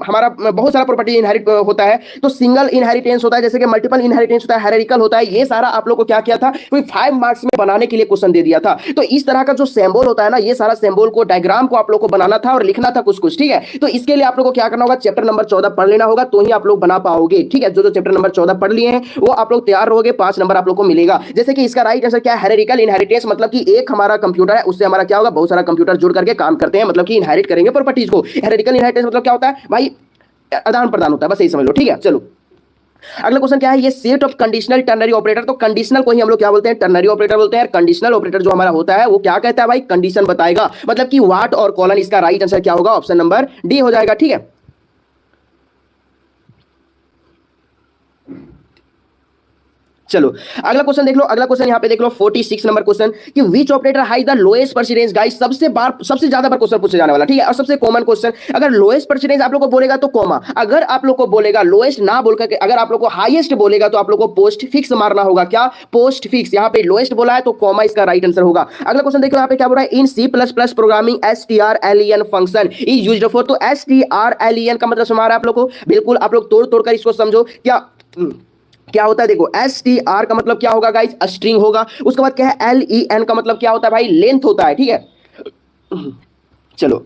हमारा बहुत सारा प्रॉपर्टी इनहेरिट होता है, तो सिंगल इनहेरिटेंस होता है, जैसे कि मल्टीपल इनहेरिटेंस होता है, हायरार्किकल होता है। ये सारा आप लोग को क्या किया था, कोई 5 मार्क्स में बनाने के लिए क्वेश्चन दे दिया था। तो इस तरह का जो सिंबल होता है ना, ये सारा सिंबल को, डायग्राम को आप लोग को बनाना था और लिखना था कुछ कुछ, ठीक है। तो इसके लिए आप लोग को क्या करना होगा, चैप्टर नंबर 14 पढ़ लेना होगा, तो ही आप लोग बना पाओगे, ठीक है। जो चैप्टर नंबर 14 पढ़ लिए हैं वो आप लोग तैयार रहोगे, 5 नंबर आप लोग को मिलेगा। जैसे कि इसका राइट आंसर क्या है, हायरार्किकल इनहेरिटेंस, मतलब कि एक हमारा कंप्यूटर है, उससे हमारा क्या होगा, बहुत सारा कंप्यूटर जुड़ करके काम करते हैं, मतलब कि इनहेरिट करेंगे प्रॉपर्टीज को। हायरार्किकल इनहेरिटेंस मतलब क्या होता है भाई, आदान प्रदान होता है, बस यही समझ लो, ठीक है। चलो अगला क्वेश्चन क्या है, ये set of conditional ternary operator. तो कंडीशनल को ही हम लोग क्या बोलते हैं, टर्नरी ऑपरेटर बोलते हैं। कंडीशनल ऑपरेटर जो हमारा होता है वो क्या कहता है भाई, कंडीशन बताएगा, मतलब कि व्हाट और कॉलन। इसका राइट आंसर क्या होगा, ऑप्शन नंबर डी हो जाएगा, ठीक है। चलो अगला क्वेश्चन देख लो। अगला क्वेश्चन यहाँ पे देख लो 46 नंबर क्वेश्चन कि which operator has the lowest percentage. Guys सबसे ज्यादा बार क्वेश्चन पूछे जाने वाला, ठीक है, और सबसे कॉमन क्वेश्चन। अगर लोएस्ट परसेंटेज आप लोग को बोलेगा तो कॉमा, अगर आप लोग को बोलेगा लोएस्ट ना बोलकर के अगर आप लोग को हाईएस्ट बोलेगा तो आप लोग को पोस्ट फिक्स मारना होगा। क्या? Post fix. यहाँ पे लोएस्ट बोला है तो कॉमा इसका राइट आंसर होगा। अगला क्वेश्चन देखो यहाँ पे क्या बोल रहा है, in C plus plus programming strlen function is used for. तो strlen का मतलब समझ रहा है आप लोग को, बिल्कुल आप लोग तोड़ तोड़ कर इसको समझो। क्या होता है देखो, str का मतलब क्या होगा गाइस, स्ट्रिंग होगा। उसके बाद क्या है, len का मतलब क्या होता है भाई, लेंथ होता है, ठीक है। चलो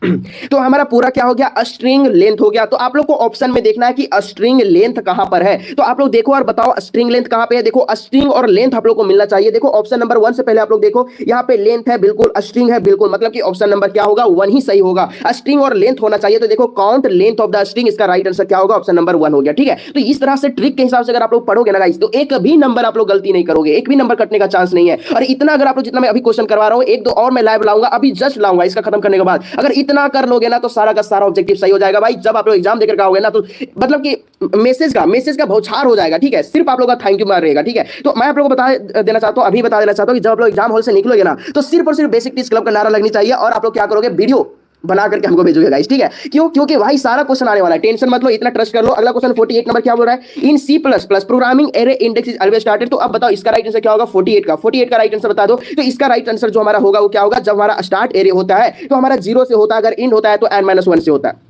तो हमारा पूरा क्या हो गया, स्ट्रिंग लेंथ हो गया। तो आप लोग को ऑप्शन में देखना है कि स्ट्रिंग लेंथ कहां पर है। तो आप लोग देखो और बताओ स्ट्रिंग लेंथ कहां पे है। देखो स्ट्रिंग और लेंथ आप लोग को मिलना चाहिए। देखो ऑप्शन नंबर 1 से पहले आप लोग देखो, यहां पे लेंथ है बिल्कुल, स्ट्रिंग है बिल्कुल, मतलब कि ऑप्शन नंबर क्या होगा, 1 ही सही होगा। स्ट्रिंग और लेंथ होना चाहिए। तो देखो count length of the string, इसका राइट आंसर क्या होगा, ऑप्शन नंबर 1 हो गया, ठीक है। तो इस तरह से ट्रिक के हिसाब से अगर आप लोग पढ़ोगे ना गाइस, तो एक भी नंबर आप लोग गलती नहीं करोगे, एक भी नंबर कटने का चांस नहीं है। और इतना अगर आप लोग, जितना मैं अभी क्वेश्चन करवा रहा हूं, एक दो और मैं लाइव लाऊंगा, अभी जस्ट लाऊंगा इसका खत्म करने के बाद। अगर इतना कर लोगे ना तो सारा का सारा ऑब्जेक्टिव सही हो जाएगा भाई। जब आप लोग एग्जाम देकर आओगे ना तो मतलब कि मैसेज का बौछार हो जाएगा, ठीक है। सिर्फ आप लोग का थैंक यू मार रहेगा, ठीक है। तो मैं आप लोगों को बता देना चाहता हूं, अभी बता देना चाहता हूं कि जब आप लोग एग्जाम हॉल से निकलोगे ना तो सिर्फ और सिर्फ बेसिक टीच क्लब का नारा लगनी चाहिए और आप लोग क्या करोगे, वीडियो बना करके हमको भेजोगे गाइस, ठीक है। क्यों? क्योंकि भाई सारा क्वेश्चन आने वाला है, टेंशन मत लो, इतना ट्रस्ट कर लो। अगला क्वेश्चन 48 नंबर क्या बोल रहा है, in C plus plus programming array index is always started. तो अब बताओ इसका राइट आंसर क्या होगा, 48 का राइट आंसर बता दो। तो इसका राइट आंसर जो हमारा होगा वो क्या होगा, जब हमारा स्टार्ट एरे होता है तो हमारा 0 से होता है, अगर इंड होता है तो n-1 से होता है।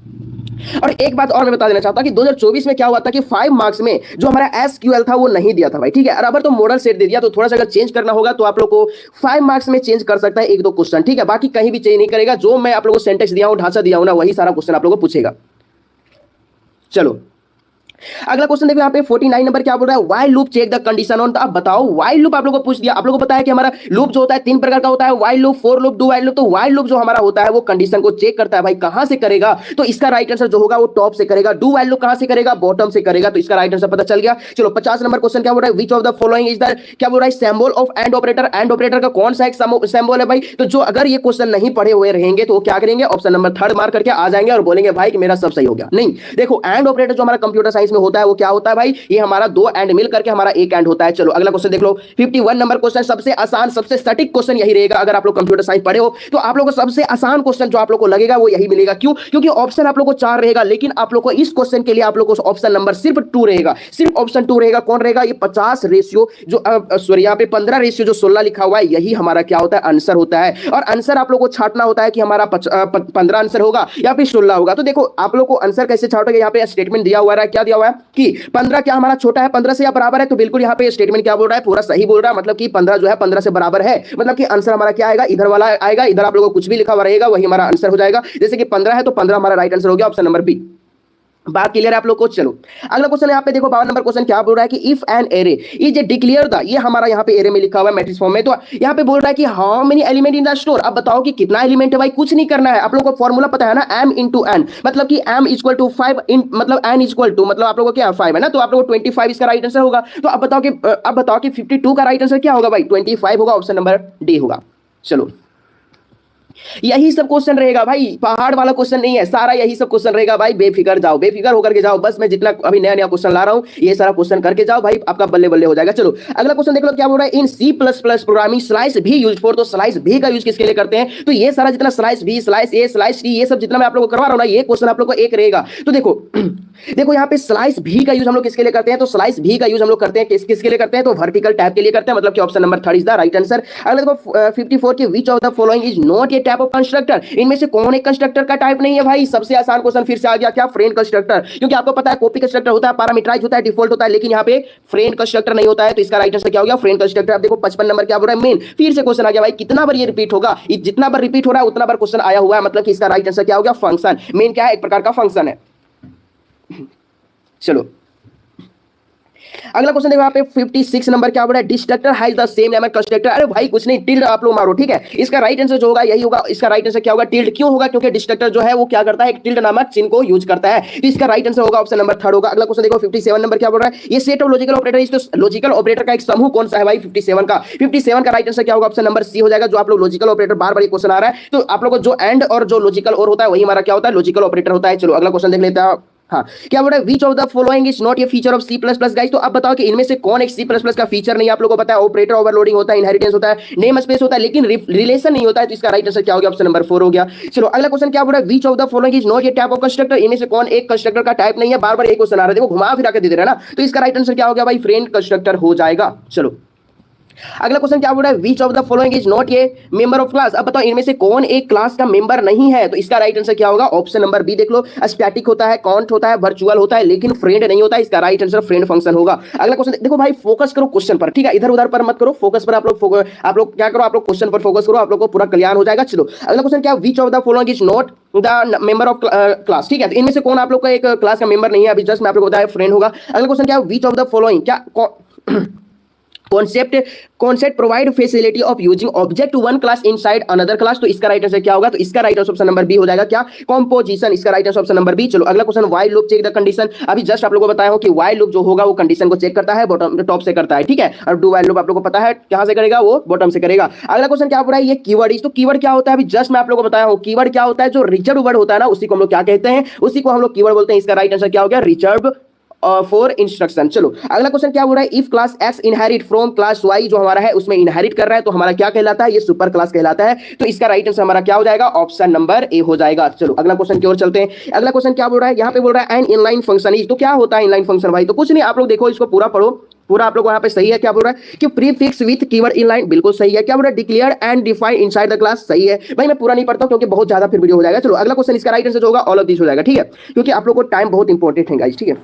और एक बात और मैं बता देना चाहता हूं कि 2024 में क्या हुआ था कि 5 मार्क्स में जो हमारा एसक्यूएल था वो नहीं दिया था भाई, ठीक है। और अगर तो मॉडल सेट दे दिया तो थोड़ा सा अगर चेंज करना होगा तो आप लोग को 5 मार्क्स में चेंज कर सकता है एक दो क्वेश्चन, ठीक है। बाकी कहीं भी चेंज नहीं करेगा। जो मैं आप लोगों को सेंटेक्स दिया हूं, ढांचा दिया हूं ना, वही सारा क्वेश्चन आप लोगों को पूछेगा। चलो अगला क्वेश्चन देखो यहाँ पे 49 नंबर क्या बोल रहा है, while loop check the condition on. तो आप बताओ व्हाइल लूप आप लोगों को पूछ दिया। आप लोगों को पता है कि हमारा लूप जो होता है 3 प्रकार का होता है, while loop, for loop, do while loop. तो व्हाइल लूप जो हमारा होता है वो कंडीशन को चेक करता है भाई, कहां से करेगा। तो इसका राइट आंसर जो होगा वो टॉप से करेगा। डू व्हाइल लूप कहां से करेगा, बॉटम से करेगा। तो इसका राइट आंसर पता चल गया। चलो 50 नंबर क्वेश्चन क्या बोल रहा है, which of the following is the, क्या बोल रहा है, symbol of and operator. And operator का कौन सा एक सिंबल है भाई। तो जो अगर ये क्वेश्चन नहीं पढ़े हुए रहेंगे तो क्या करेंगे, ऑप्शन नंबर 3 मार करके आ जाएंगे और बोलेंगे भाई कि मेरा सब सही हो गया। नहीं, देखो एंड ऑपरेटर जो हमारा कंप्यूटर साइंस में होता है वो क्या होता है भाई, ये हमारा 2 एंड मिल करके हमारा एक एंड होता है। चलो अगला क्वेश्चन देख लो 51 नंबर क्वेश्चन, सबसे आसान सबसे सटीक क्वेश्चन यही रहेगा। अगर आप लोग कंप्यूटर साइंस पढ़े हो तो आप लोग को सबसे आसान क्वेश्चन जो आप लोग को लगेगा वो यही मिलेगा। क्यों? क्योंकि ऑप्शन आप लोग को 4 रहेगा, लेकिन आप लोग को इस क्वेश्चन के लिए आप लोग को ऑप्शन नंबर सिर्फ 2 रहेगा, सिर्फ ऑप्शन 2 रहेगा। कौन रहेगा, ये 50 रेशियो जो सॉरी यहाँ पे 15 रेशियो जो 16 लिखा हुआ है, यही हमारा क्या होता है, आंसर होता है। और आंसर आप लोग को छाटना होता है कि हमारा 15 आंसर होगा या फिर 16 होगा। तो देखो आप लोग को आंसर कैसे छाटोगे, यहाँ पे स्टेटमेंट दिया हुआ है, क्या दिया हुआ है कि 15 क्या हमारा छोटा है 15 से या बराबर है। तो बिल्कुल यहाँ पे स्टेटमेंट क्या बोल रहा है, पूरा सही बोल रहा है। मतलब कि 15 जो है 15 से बराबर है, मतलब कि आंसर हमारा क्या आएगा, इधर वाला आएगा। इधर आप लोगों को कुछ भी लिखा हुआ रहेगा वही हमारा आंसर हो जाएगा। जैसे कि 15 है तो 15 हमारा राइट आंसर हो गया, ऑप्शन नंबर बी। बात क्लियर है आप लोग को। चलो अगला क्वेश्चन यहाँ पे देखो 52 नंबर क्वेश्चन क्या बोल रहा है कि if an array is declare the, ये हमारा यहाँ पे एरे में लिखा हुआ है मैट्रिक्स फॉर्म में। तो यहाँ पे बोल रहा है कि how many element in the store. अब बताओ कि कितना एलिमेंट है भाई, कुछ नहीं करना है। आप लोगों को फॉर्मूला पता है ना, m इंटू n, मतलब कि m इक्वल टू 5 मतलब n इक्वल टू, मतलब आप लोगों को क्या 5 है ना, तो आप लोगों को 25 इसका राइट आंसर होगा। तो अब बताओ कि 52 का राइट आंसर क्या होगा भाई, 25 होगा, ऑप्शन नंबर डी होगा। चलो यही सब क्वेश्चन रहेगा भाई, पहाड़ वाला क्वेश्चन नहीं है, सारा यही सब क्वेश्चन रहेगा भाई। बेफिकर जाओ, बेफिकर होकर के जाओ। बस मैं जितना अभी नया नया क्वेश्चन ला रहा हूं ये सारा क्वेश्चन करके जाओ भाई, आपका बल्ले बल्ले हो जाएगा। चलो अगला क्वेश्चन देख लो क्या बोल रहा है, in C plus plus programming slice भी यूज फॉर। तो स्लाइस भी का यूज किसके लिए करते हैं, तो ये सारा जितना स्लाइस भी, स्लाइस ए, स्लाइस टी, ये सब जितना मैं आप लोगों को करवा रहा हूं ना, ये क्वेश्चन आप लोग को एक रहेगा। तो देखो यहाँ पे स्लाइस भी का यूज हम लोग किसके लिए करते हैं, तो स्लाइस भी का यूज हम लोग करते हैं किसके लिए करते हैं, तो वर्टिकल टैब के लिए करते हैं, मतलब कि option number 3 is the right answer. अगला देखो 54 के विच of the following is not A type of constructor. इनमें से कौन एक कंस्ट्रक्टर का टाइप नहीं है भाई। सबसे आसान क्वेश्चन फिर से आ गया, क्या, फ्रेंड कंस्ट्रक्टर। क्योंकि आपको पता है कॉपी कंस्ट्रक्टर होता है, पैरामीटराइज होता है, डिफॉल्ट होता है, लेकिन यहाँ पे फ्रेंड कंस्ट्रक्टर नहीं होता है। तो इसका राइट आंसर क्या हो गया, फ्रेंड कंस्ट्रक्टर। अब देखो 55 नंबर क्या बोल रहा है, मेन। फिर से क्वेश्चन आ गया भाई, कितना बार ये रिपीट होगा, जितना बार रिपीट हो रहा है उतना बार क्वेश्चन आया हुआ है, मतलब कि इसका राइट आंसर क्या हो गया, फंक्शन। मेन क्या है, एक प्रकार का फंक्शन है। चलो अगला क्वेश्चन देखो यहाँ पे 56 नंबर क्या बोल रहा है, destructor has the same name as constructor. अरे भाई कुछ नहीं, टिल्ड आप लोग मारो, ठीक है। इसका राइट आंसर जो होगा यही होगा। इसका राइट आंसर क्या होगा, टिल्ड। क्यों होगा, क्योंकि डिस्ट्रक्टर जो है वो क्या करता है, एक टिल्ड नामक चिन्ह को यूज करता है। तो इसका राइट आंसर होगा ऑप्शन नंबर 3 होगा। अगला क्वेश्चन देखो 57 नंबर क्या बोल रहा है, ये set of logical operator is, तो लॉजिकल ऑपरेटर का एक समूह कौन सा है भाई, 57 का। 57 का राइट आंसर क्या होगा, ऑप्शन नंबर सी हो जाएगा। जो आप लोग लॉजिकल ऑपरेटर, बार बार ये क्वेश्चन आ रहा है, तो आप लोग को जो एंड और जो लॉजिकल और होता है वही हमारा क्या होता है, लॉजिकल ऑपरेटर होता है। चलो अगला क्वेश्चन देख लेते हैं हाँ, क्या बोल रहा है which of the following is not a feature of C plus plus guys. तो अब बताओ कि इनमें से कौन एक सी प्लस प्लस का फीचर नहीं है। आप लोगों को पता है ऑपरेटर ओवरलोडिंग होता है, इनहेरिटेंस होता है, नेम स्पेस होता है, लेकिन रिलेशन नहीं होता है। तो इसका राइट आंसर क्या हो गया, ऑप्शन नंबर 4 हो गया। चलो अगला क्वेश्चन क्या बोल रहा है which of the following is not A type of constructor. इनमें से कौन एक कंस्ट्रक्टर का टाइप नहीं है। बार बार एक क्वेश्चन आ रहा है, देखो घुमा फिरा के दे रहे हैं ना। तो इसका राइट आंसर क्या हो गया भाई, फ्रेंड कंस्ट्रक्टर हो जाएगा। चलो अगला क्वेश्चन क्या बोल रहा है which of the following is not A member of class. अब बताओ इनमें से कौन एक क्लास का मेंबर नहीं है। तो इसका राइट आंसर क्या होगा, ऑप्शन नंबर बी देख लो। स्टैटिक होता है, काउंट होता है, वर्चुअल होता है, लेकिन फ्रेंड नहीं होता है। इसका राइट आंसर फ्रेंड फंक्शन होगा। अगला क्वेश्चन देखो भाई, फोकस करो क्वेश्चन पर, ठीक है, इधर उधर पर मत करो, फोकस पर आप लोग क्या करो, आप लोग क्वेश्चन पर फोकस करो, आप लोग को पूरा क्लियर हो जाएगा। चलो अगला क्वेश्चन क्या, which of the following is not the member of class. ठीक है, तो इनमें से कौन आप लोग का एक क्लास का मेंबर नहीं है। अभी जस्ट मैं आप लोग को बताया फ्रेंड होगा। अगला क्वेश्चन क्या, विच ऑफ द फॉलोइंग क्या concept provide facility of using object one class inside another class. तो इसका राइट आंसर क्या होगा, तो इसका right answer option number B हो जाएगा क्या, कंपोजिशन। इसका right answer option number B. चलो अगला question, while loop check the condition. अभी जस्ट आप लोगों को बताया हूं कि व्हाइल लूप जो होगा वो कंडीशन को चेक करता है, बॉटम टॉप से करता है, ठीक है। और डू व्हाइल लूप आप लोगों को पता है कहां से करेगा, वो बॉटम से करेगा। अगला क्वेश्चन क्या बोल रहा है, ये कीवर्ड इज। तो कीवर्ड क्या होता है, अभी जस्ट मैं आप लोगों को बताया हूं कीवर्ड क्या होता है, जो रिजर्व वर्ड होता है ना, उसी को हम लोग क्या कहते हैं, उसी को हम लोग कीवर्ड बोलते हैं। इसका राइट आंसर क्या हो गया, रिजर्व फॉर इंस्ट्रक्शन। चलो अगला क्वेश्चन क्या बोल रहा है, if class X inherit from class Y, जो हमारा है उसमें इनहेरिट कर रहा है, तो हमारा क्या कहलाता है, ये सुपर क्लास कहलाता है। तो इसका राइट आंसर हमारा क्या हो जाएगा, ऑप्शन नंबर ए हो जाएगा। चलो अगला क्वेश्चन की ओर चलते हैं। अगला क्वेश्चन क्या बोल रहा है, यहाँ पे बोल रहा है एन इनलाइन फंक्शन इज। तो क्या होता है इनलाइन फंक्शन भाई, तो कुछ नहीं, आप लोग देखो इसको पूरा पढ़ो, पूरा आप लोग यहाँ पे सही है। क्या बोल रहा है कि प्रीफिक्स विथ कीवर्ड इनलाइन, बिल्कुल सही है। क्या बोल रहा है, declare and define inside the class, सही है भाई। मैं पूरा नहीं पढ़ता क्योंकि बहुत ज्यादा फिर वीडियो हो जाएगा। चलो अगला क्वेश्चन, इसका राइट आंसर होगा ऑल ऑफ दिस हो जाएगा, ठीक है, क्योंकि आप लोग को टाइम बहुत इंपॉर्टेंट है गाइस, ठीक है।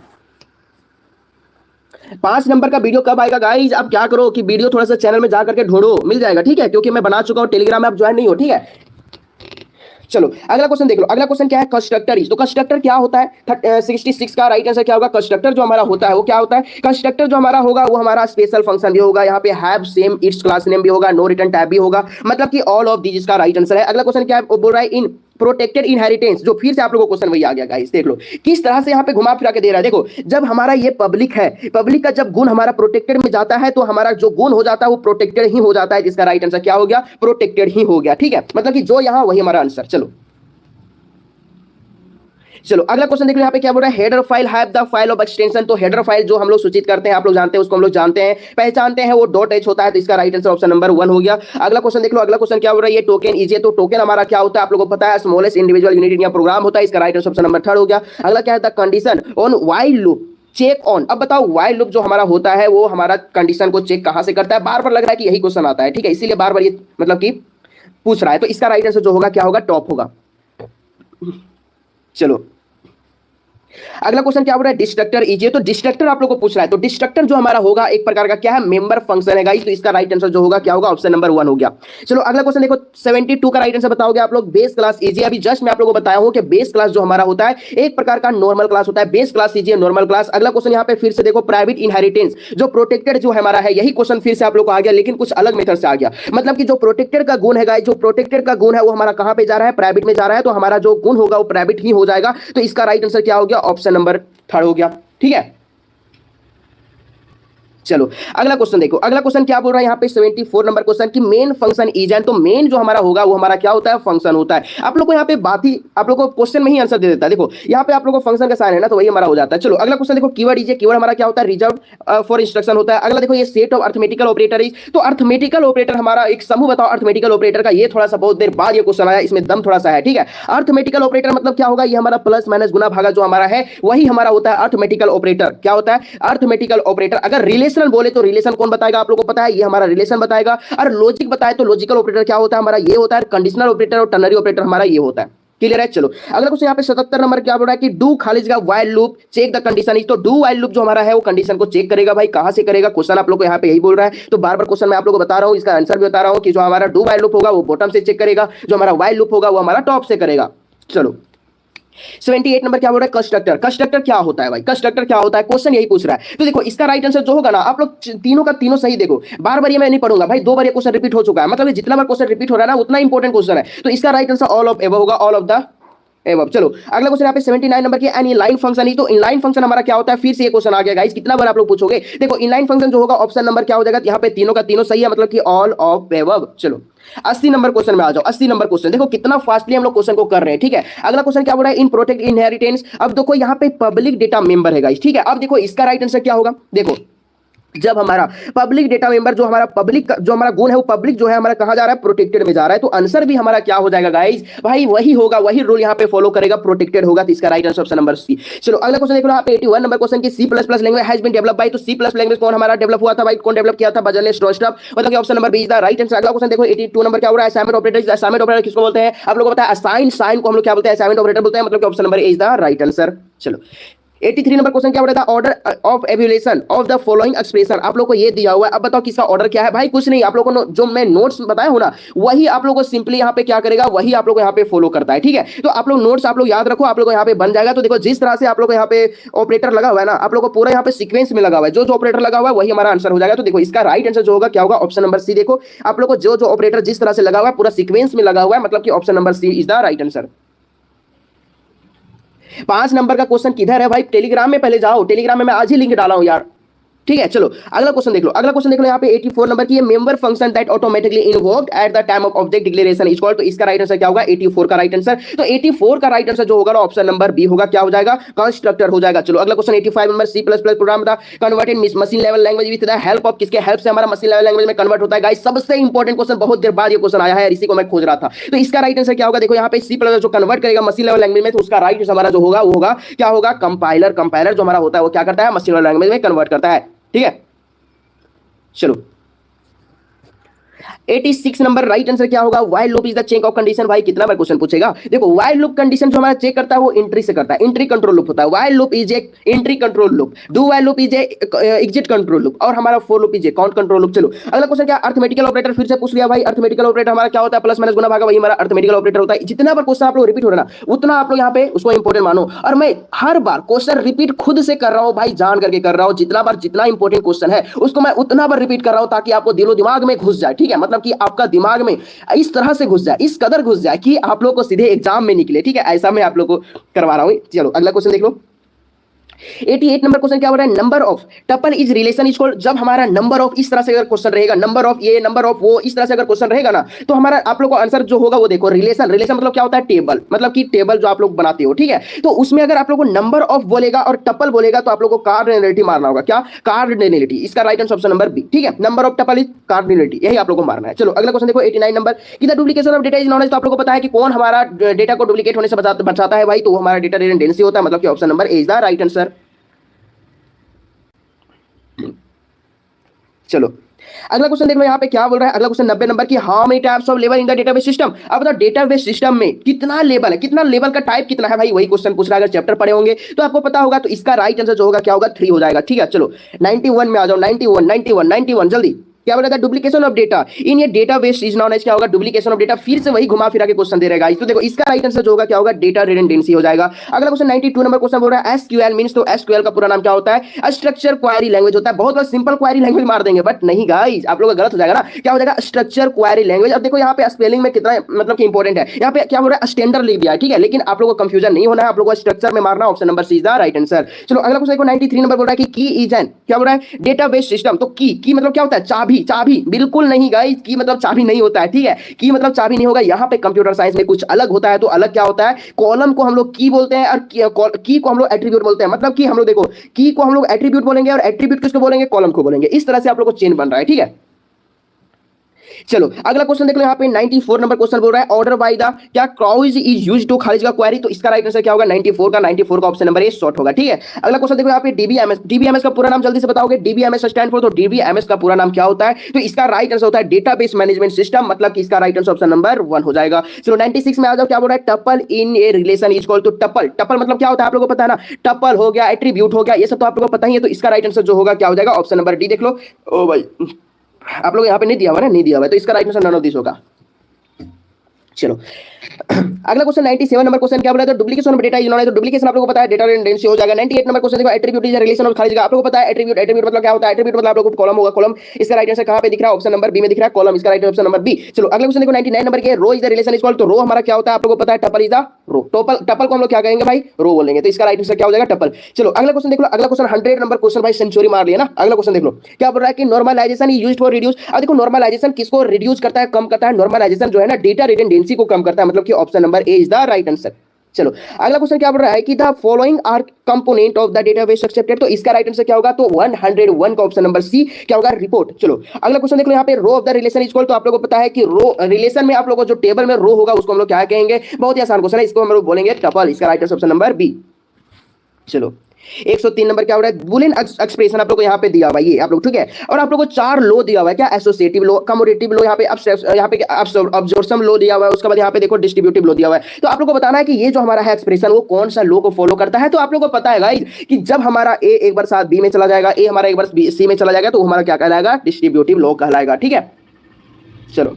5 नंबर का वीडियो कब आएगा गाइज, आप क्या करो कि वीडियो थोड़ा सा चैनल में जा करके ढूंढो, मिल जाएगा, ठीक है, क्योंकि मैं बना चुका हूं, टेलीग्राम में आप ज्वाइन नहीं हो, ठीक है। चलो अगला क्वेश्चन देख लो। अगला क्वेश्चन क्या है, कंस्ट्रक्टर इज। तो कंस्ट्रक्टर क्या होता है, 66 का राइट आंसर क्या होगा, कंस्ट्रक्टर जो हमारा होता है वो क्या होता है, कंस्ट्रक्टर जो हमारा होगा वो हमारा स्पेशल फंक्शन भी होगा, यहाँ पे have same it's class name भी होगा, नो रिटर्न टाइप भी होगा, मतलब कि ऑल ऑफ दिस इसका राइट आंसर है। अगला क्वेश्चन क्या बोल रहा है, इन प्रोटेक्टेड इनहेरिटेंस, जो फिर से आप लोगों को क्वेश्चन वही आ गया गाइस, देख लो किस तरह से यहाँ पे घुमा फिरा के दे रहा है। देखो जब हमारा ये पब्लिक है, पब्लिक का जब गुण हमारा प्रोटेक्टेड में जाता है, तो हमारा जो गुण हो जाता है वो प्रोटेक्टेड ही हो जाता है, जिसका राइट आंसर क्या हो गया, प्रोटेक्टेड ही हो गया, ठीक है, मतलब कि जो यहाँ वही हमारा आंसर। चलो अगला क्वेश्चन देख लो, यहाँ पे क्या बोल रहा है, header file have the file of extension. तो हेडर फाइल जो हम लोग सूचित करते हैं, आप लोग जानते हैं, उसको हम लोग जानते हैं, पहचानते हैं, वो डॉट एच होता है। तो इसका राइट आंसर ऑप्शन नंबर 1 हो गया। अगला क्वेश्चन देख लो, अगला क्वेश्चन क्या बोल रहा है, ये टोकन इज। तो टोकन हमारा क्या होता है, आप लोगों को पता है, smallest individual unit in program होता है। इसका राइट आंसर ऑप्शन नंबर 3 हो गया। अगला क्या है, the condition on while loop check on. अब बताओ व्हाइल लूप जो हमारा होता है वो हमारा कंडीशन को चेक कहां से करता है, बार बार लग रहा है कि यही क्वेश्चन आता है, ठीक है, इसीलिए बार बार ये मतलब कि पूछ रहा है। तो इसका राइट आंसर जो होगा क्या होगा, टॉप होगा। चलो अगला क्वेश्चन क्या बोल रहा है, डिस्ट्रक्टर इज। तो डिस्ट्रक्टर आप लोग को पूछ रहा है, तो डिस्ट्रक्टर जो हमारा होगा एक प्रकार का क्या है, मेंबर फंक्शन है गाइस। तो इसका राइट आंसर जो होगा क्या होगा, ऑप्शन नंबर 1 हो गया। चलो अगला क्वेश्चन देखो, 72 का राइट आंसर बताओगे आप लोग, बेस क्लास इज। अभी जस्ट मैं आप लोगों को बताया हूं कि बेस क्लास जो हमारा होता है एक प्रकार का नॉर्मल क्लास होता है, base class is normal class. अगला क्वेश्चन यहाँ पे फिर से देखो, प्राइवेट इनहेरिटेंस जो प्रोटेक्टेड जो हमारा है, यही क्वेश्चन फिर से आप लोग को आ गया, लेकिन कुछ अलग मेथड से आ गया। मतलब कि जो प्रोटेक्टेड का गुण है गाइस, जो प्रोटेक्टेड का गुण है वो हमारा कहां पे जा रहा है, प्राइवेट में जा रहा है, तो हमारा जो गुण होगा वो प्राइवेट ही हो जाएगा। तो इसका राइट आंसर क्या हो गया, ऑप्शन नंबर 3 हो गया, ठीक है। चलो अगला क्वेश्चन देखो, अगला क्वेश्चन क्या बोल रहा है यहाँ पे 74 नंबर क्वेश्चन की मेन फंक्शन इज एन। तो मेन जो हमारा होगा वो हमारा क्या होता है, फंक्शन होता है। आप लोग को यहाँ पे बात ही आप लोग को क्वेश्चन में ही आंसर दे देता है। देखो यहाँ पे आप लोग को फंक्शन का साइन है ना, तो वही हमारा हो जाता है। चलो अगला क्वेश्चन देखो, कीवर्ड इज। कीवर्ड हमारा क्या होता है, रिजर्व फॉर इंस्ट्रक्शन होता है। अगला देखो, ये set of arithmetical operator is. तो अर्थमेटिकल ऑपरेटर हमारा एक समूह बताओ अर्थमेटिकल ऑपरेटर का। ये थोड़ा सा बहुत देर बाद ये क्वेश्चन आया, इसमें दम थोड़ा सा है, ठीक है। अर्थमेटिकल ऑपरेटर मतलब क्या होगा, ये हमारा प्लस माइनस गुना भागा जो हमारा है वही हमारा होता है अर्थमेटिकल ऑपरेटर। क्या होता है, अर्थमेटिकल ऑपरेटर। अगर रिलेशनल बोले तो रिलेशन कौन बताएगा, आप लोगों को पता है, ये हमारा रिलेशन बताएगा। और लॉजिक बताए तो लॉजिकल ऑपरेटर क्या होता है हमारा, ये होता है। कंडीशनल ऑपरेटर और टर्नरी ऑपरेटर हमारा ये होता है। क्लियर है। चलो अगला क्वेश्चन यहाँ पे 77 नंबर क्या बोल रहा है कि डू खालिज का while loop check the condition is. तो डू व्हाइल लूप जो हमारा है वो कंडीशन को चेक करेगा भाई, कहां से करेगा, क्वेश्चन आप लोग को यहाँ पे यही बोल रहा है। तो बार बार क्वेश्चन मैं आप लोग को बता रहा हूँ, इसका आंसर भी बता रहा हूँ कि जो हमारा डू व्हाइल लूप होगा वो बॉटम से चेक करेगा, जो हमारा व्हाइल लूप होगा वो हमारा टॉप से करेगा। चलो 78 नंबर क्या बोल रहा है, कंस्ट्रक्टर। कंस्ट्रक्टर क्या होता है भाई, कंस्ट्रक्टर क्या होता है, क्वेश्चन यही पूछ रहा है। तो देखो इसका राइट आंसर जो होगा ना, आप लोग तीनों का तीनों सही देखो, बार बार ये मैं नहीं पढ़ूंगा भाई, 2 बार ये क्वेश्चन रिपीट हो चुका है, मतलब जितना बार क्वेश्चन रिपीट हो रहा है ना उतना इंपॉर्टेंट क्वेश्चन है। तो इसका right answer all of above होगा, ऑल ऑफ द एवब। चलो अगला क्वेश्चन यहाँ पे 79 नंबर की एन इनलाइन फंक्शन ही, तो इनलाइन फंक्शन हमारा क्या होता है, फिर से ये क्वेश्चन आ गया गाइस, कितना बार आप लोग पूछोगे। देखो इनलाइन फंक्शन जो होगा ऑप्शन नंबर क्या हो जाएगा, यहाँ पे तीनों का तीनों सही है, मतलब कि ऑल ऑफ एवब। चलो 80 नंबर क्वेश्चन में आ जाओ। 80 नंबर क्वेश्चन देखो कितना फास्टली हम लोग क्वेश्चन को कर रहे हैं, ठीक है। अगला क्वेश्चन क्या बोल रहा है, इन प्रोटेक्ट इनहेरिटेंस। अब देखो यहाँ पे पब्लिक डेटा मेंबर है गाइस, ठीक है। अब देखो इसका राइट आंसर क्या होगा, देखो जब हमारा पब्लिक डेटा मेंबर जो हमारा पब्लिक जो हमारा गुण है वो पब्लिक जो है हमारा कहा जा रहा है, प्रोटेक्टेड में जा रहा है, तो आंसर भी हमारा क्या हो जाएगा गाइस, भाई वही होगा, वही रूल यहाँ पे फॉलो करेगा, प्रोटेक्टेड होगा, तो इसका right answer option number C. चलो अगला क्वेश्चन देख लो यहाँ पे 81 नंबर क्वेश्चन की C++ language has been developed by, तो C++ लैंग्वेज कौन हमारा डेवलप हुआ था भाई, कौन डेवलप किया था, बर्जरले स्ट्रॉस्ट्रप, मतलब कि option number B is the right answer. अगला क्वेश्चन देखो 82 नंबर क्या हो रहा है, असाइनमेंट ऑपरेटर। असाइनमेंट ऑपरेटर किसको बोलते हैं, आप लोगों को पता है, असाइन साइन को हम लोग क्या बोलते हैं, असाइनमेंट ऑपरेटर बोलते हैं, मतलब कि option number A is the right answer. चलो 83 नंबर क्वेश्चन क्या बोला था, order of evaluation of the following expression. आप लोग को ये दिया हुआ है, अब बताओ किसका ऑर्डर क्या है भाई, कुछ नहीं, आप लोगों को जो मैं नोट्स बताया हूं ना वही आप लोगों को सिंपली यहाँ पे क्या करेगा, वही आप लोग को यहाँ पे फॉलो करता है, ठीक है। तो आप लोग नोट्स आप लोग याद रखो, आप लोग को यहाँ पे बन जाएगा। तो देखो जिस तरह से आप लोग को यहाँ पे ऑपरेटर लगा हुआ है ना, आप लोग को पूरा यहाँ पे सीक्वेंस में लगा हुआ है, जो ऑपरेटर लगा हुआ है वही हमारा आंसर हो जाएगा। तो देखो इसका राइट आंसर जो होगा क्या होगा, ऑप्शन नंबर सी। देखो आप लोग को जो ऑपरेटर जिस तरह से लगा हुआ है पूरा सीक्वेंस में लगा हुआ है, मतलब कि option number C is the right answer. 5 number का क्वेश्चन किधर है भाई, टेलीग्राम में पहले जाओ, टेलीग्राम में मैं आज ही लिंक डाला हूं यार, ठीक है। चलो अगला क्वेश्चन देख लो। अगला क्वेश्चन देख लो यहाँ पे 84 नंबर की, ये member function that automatically invoked at the time of object declaration is called, तो इसका राइट आंसर क्या होगा, 84 का राइट आंसर। तो 84 का राइट आंसर जो होगा ना ऑप्शन नंबर बी होगा, क्या हो जाएगा, कंस्ट्रक्टर हो जाएगा। चलो अगला क्वेश्चन 85 नंबर, C++ प्रोग्राम था converted machine level language with the help of, किसके हेल्प से हमारा मशीन लेवल लैंग्वेज में कन्वर्ट होता है गाइस, सबसे इंपॉर्टेंट क्वेश्चन, बहुत देर बाद ये क्वेश्चन आया है, इसी को मैं खोज रहा था। तो इसका राइट आंसर क्या होगा, देखो यहाँ पे C++ जो कन्वर्ट करेगा मशीन लेवल लैंग्वेज में, तो उसका राइट आंसर हमारा जो होगा वो होगा क्या होगा, कंपाइलर। कंपाइलर जो हमारा होता है वो क्या करता है, मशीन लेवल लैंग्वेज में कन्वर्ट करता है, ठीक है। चलो 86 नंबर राइट आंसर क्या होगा, while loop is the check of condition. भाई कितना बार क्वेश्चन पूछेगा, देखो व्हाइल लूप कंडीशन जो हमारा चेक करता है वो एंट्री से करता है, एंट्री कंट्रोल लूप होता है। While loop is a entry control loop, do while loop is a exit control loop, और हमारा for loop is a count control loop. चलो अगला क्वेश्चन क्या, अर्थमेटिकल ऑपरेटर फिर से पूछ लिया भाई। अर्थमेटिकल ऑपरेटर हमारा क्या होता है, प्लस माइनस गुना भागा, वही हमारा अर्थमेटिकल ऑपरेटर होता है। जितना बार क्वेश्चन आप लोग रिपीट हो रहा है ना उतना आप लोग यहाँ पे उसको इंपॉर्टेंट मानो, और मैं हर बार क्वेश्चन रिपीट खुद से कर रहा हूँ भाई, जान करके कर रहा हूँ। जितना बार जितना इंपॉर्टेंट क्वेश्चन है उसको मैं उतना बार रिपीट कर रहा हूँ, ताकि आपको दिलो दिमाग में घुस जाए, ठीक है। मतलब कि आपका दिमाग में इस तरह से घुस जाए, इस कदर घुस जाए कि आप लोग को सीधे एग्जाम में निकले, ठीक है। ऐसा मैं आप लोग को करवा रहा हूं। चलो अगला क्वेश्चन देख लो। 88 नंबर क्वेश्चन क्या हो रहा है, number of tuple is relation is called. जब हमारा नंबर ऑफ इस तरह से अगर क्वेश्चन रहेगा, नंबर ऑफ ये नंबर ऑफ वो इस तरह से अगर क्वेश्चन रहेगा ना, तो हमारा आप लोग को आंसर जो होगा वो देखो, रिलेशन। रिलेशन मतलब क्या होता है, टेबल, मतलब कि टेबल जो आप लोग बनाते हो, ठीक है। तो उसमें अगर आप लोग को नंबर ऑफ बोलेगा और टपल बोलेगा तो आप लोग को कार्डिनलिटी मारना होगा। क्या, कार्डिनलिटी। इसका right answer option number B, ठीक है। Number of tuple is cardinality, यही आप लोग को मारना है। चलो अगला क्वेश्चन देखो 89 नंबर की, the duplication of data is known as. तो आप लोग को पता है कि कौन हमारा डेटा को डुप्लीकेट होने से बचाता है भाई, तो हमारा डेटा रिडंडेंसी होता है, मतलब कि option number A is the right answer. चलो अगला क्वेश्चन देखो यहाँ पे क्या बोल रहा है। अगला क्वेश्चन 90 नंबर की, how many types of level in the database system. अब बताओ डेटाबेस सिस्टम में कितना लेवल है, कितना लेवल का टाइप कितना है भाई, वही क्वेश्चन पूछ रहा है। अगर चैप्टर पढ़े होंगे तो आपको पता होगा, तो इसका राइट आंसर जो होगा क्या होगा, 3 हो जाएगा, ठीक है। चलो 91 में आ जाओ, 91 जल्दी। क्या बोला था, डुप्लीकेशन ऑफ डेटा इन ये डेटाबेस इज नॉन एज, क्या होगा, डुप्लीकेशन ऑफ डेटा। फिर से वही घुमा फिरा के क्वेश्चन दे रहेगा। तो देखो इसका राइट आंसर जो होगा क्या होगा, डेटा रिडंडेंसी हो जाएगा। अगला क्वेश्चन 92 नंबर क्वेश्चन बोल रहा है एसक्यूएल मींस, तो एसक्यूएल का पूरा नाम क्या होता है, स्ट्रक्चर क्वेरी लैंग्वेज होता है। बहुत बार सिंपल क्वेरी लैंग्वेज मार देंगे, बट नहीं गाइस, आप लोग का गलत हो जाएगा ना। क्या हो जाएगा, स्ट्रक्चर क्वेरी लैंग्वेज। अब देखो यहाँ पे स्पेलिंग में कितना मतलब कि इंपॉर्टेंट है, यहाँ पे क्या हो रहा है, स्टैंडर्ड लिख दिया है, ठीक है। लेकिन आप लोगों को कंफ्यूजन नहीं होना है, आप लोगों को स्ट्रक्चर में मारना, option number C is the right answer. चलो अगला क्वेश्चन देखो 93 नंबर बोल रहा है कि की इज एन, क्या बोल रहा है, डेटाबेस सिस्टम। तो की मतलब क्या होता है, चाबी। चाबी बिल्कुल नहीं गाइस, की मतलब चाबी नहीं होता है, ठीक है। की मतलब चाबी नहीं होगा, यहाँ पे कंप्यूटर साइंस में कुछ अलग होता है। तो अलग क्या होता है, कॉलम को हम लोग की बोलते हैं और की को हम लोग एट्रीब्यूट बोलते हैं। मतलब कि हम लोग देखो, की को हम लोग एट्रीब्यूट बोलेंगे और एट्रीब्यूट किसको बोलेंगे, कॉलम को बोलेंगे। इस तरह से आप लोग को चेन बन रहा है, ठीक है। चलो अगला क्वेश्चन देख लो, यहाँ पे 94 नंबर क्वेश्चन बोल रहा है ऑर्डर बाय द, क्या क्राउज इज यूज्ड टू खारिज का क्वेरी। तो इसका राइट आंसर क्या होगा, 94 का ऑप्शन नंबर ए शॉर्ट होगा, ठीक है। अगला क्वेश्चन देखो यहाँ पे डीबीएमएस। डीबीएमएस का पूरा नाम जल्दी से बताओगे, डीबीएमएस स्टैंड फॉर, तो डीबीएमएस का पूरा नाम क्या होता है, तो इसका राइट आंसर होता है डेटाबेस मैनेजमेंट सिस्टम, मतलब कि इसका राइट आंसर ऑप्शन नंबर 1 हो जाएगा। चलो 96 में आ जाओ, क्या बोल रहा है, tuple in a relation is called. तो टपल, टपल मतलब क्या होता है आप लोगों को पता है ना, टपल हो गया, एट्रीब्यूट हो गया, ये सब तो आप लोगों को पता ही है। तो इसका राइट आंसर जो होगा क्या हो जाएगा, ऑप्शन नंबर डी देख लो। ओ भाई आप लोग यहाँ पे नहीं दिया हुआ ना, नहीं दिया हुआ है, तो इसका right answer none of this होगा। चलो अगला क्वेश्चन 97 नंबर क्वेश्चन क्या बोला है, तो duplication of data is non है, तो डुप्लीकेशन आप लोगों को पता है डेटा रिडंडेंसी हो जाएगा। 98 नंबर क्वेश्चन देखो, एट्रीब्यूट इज रिलेशन ऑफ खाली जगह, आप लोगों को पता है एट्रीब्यूट, एट्रीब्यूट मतलब क्या होता है, एट्रीब्यूट मतलब आप लोगों को कॉलम होगा, कॉलम इसका राइट आंसर कहां पे दिख रहा है, ऑप्शन नंबर बी में दिख रहा है, कॉलम इसका राइट ऑप्शन नंबर बी। चलो अगला क्वेश्चन देखो 99 नंबर के, row is the relation is called, तो रो हमारा क्या होता है आप लोगों को पता है, tuple is the row, tuple tuple को हम लोग क्या कहेंगे भाई, रो बोलेंगे, तो इसका राइट आंसर क्या हो जाएगा, टपल। चलो अगला क्वेश्चन देख लो, अगला क्वेश्चन 100 नंबर क्वेश्चन भाई, सेंचुरी मार लिया ना। अगला क्वेश्चन देख लो क्या बोल रहा है कि normalization is used for reduce. अब देखो नॉर्मलाइजेशन किसको रिड्यूस करता है, कम करता है, नॉर्मलाइजेशन जो है ना डेटा रिडंडेंसी को कम करता है, मतलब कि option number A is the right answer. चलो अगला क्वेश्चन क्या बोल रहा है कि the following R component of the database accepted, तो इसका राइट आंसर क्या होगा, तो 101 का ऑप्शन नंबर सी क्या होगा, रिपोर्ट। चलो अगला क्वेश्चन देख लो, यहाँ पे row of the relation is equal, तो आप लोगों को पता है कि रो रिलेशन में आप लोगों को जो टेबल में रो होगा उसको हम लोग क्या कहेंगे, बहुत ही आसान क्वेश्चन है, इसको हम लोग बोलेंगे टपल, इसका right answer option number B. चलो 103 नंबर क्या हो रहा है, बुलियन एक्सप्रेशन आप लोग को यहाँ पे दिया हुआ है, ये आप लोग ठीक है, और आप लोग को 4 लो दिया हुआ है, क्या एसोसिएटिव लो, कमोडेटिव लो, यहाँ पे अब्जॉर्प्शन लो दिया हुआ है, उसके बाद यहाँ पे देखो डिस्ट्रीब्यूटिव लो दिया हुआ है। तो आप लोग को बताना है कि ये जो हमारा है एक्सप्रेशन वो कौन सा लो को फॉलो करता है। तो आप लोग को पता है गाइस कि जब हमारा ए एक बार साथ बी में चला जाएगा, ए हमारा एक बार सी में चला जाएगा, तो हमारा क्या कहलाएगा, डिस्ट्रीब्यूटिव लो कहलाएगा, ठीक है। चलो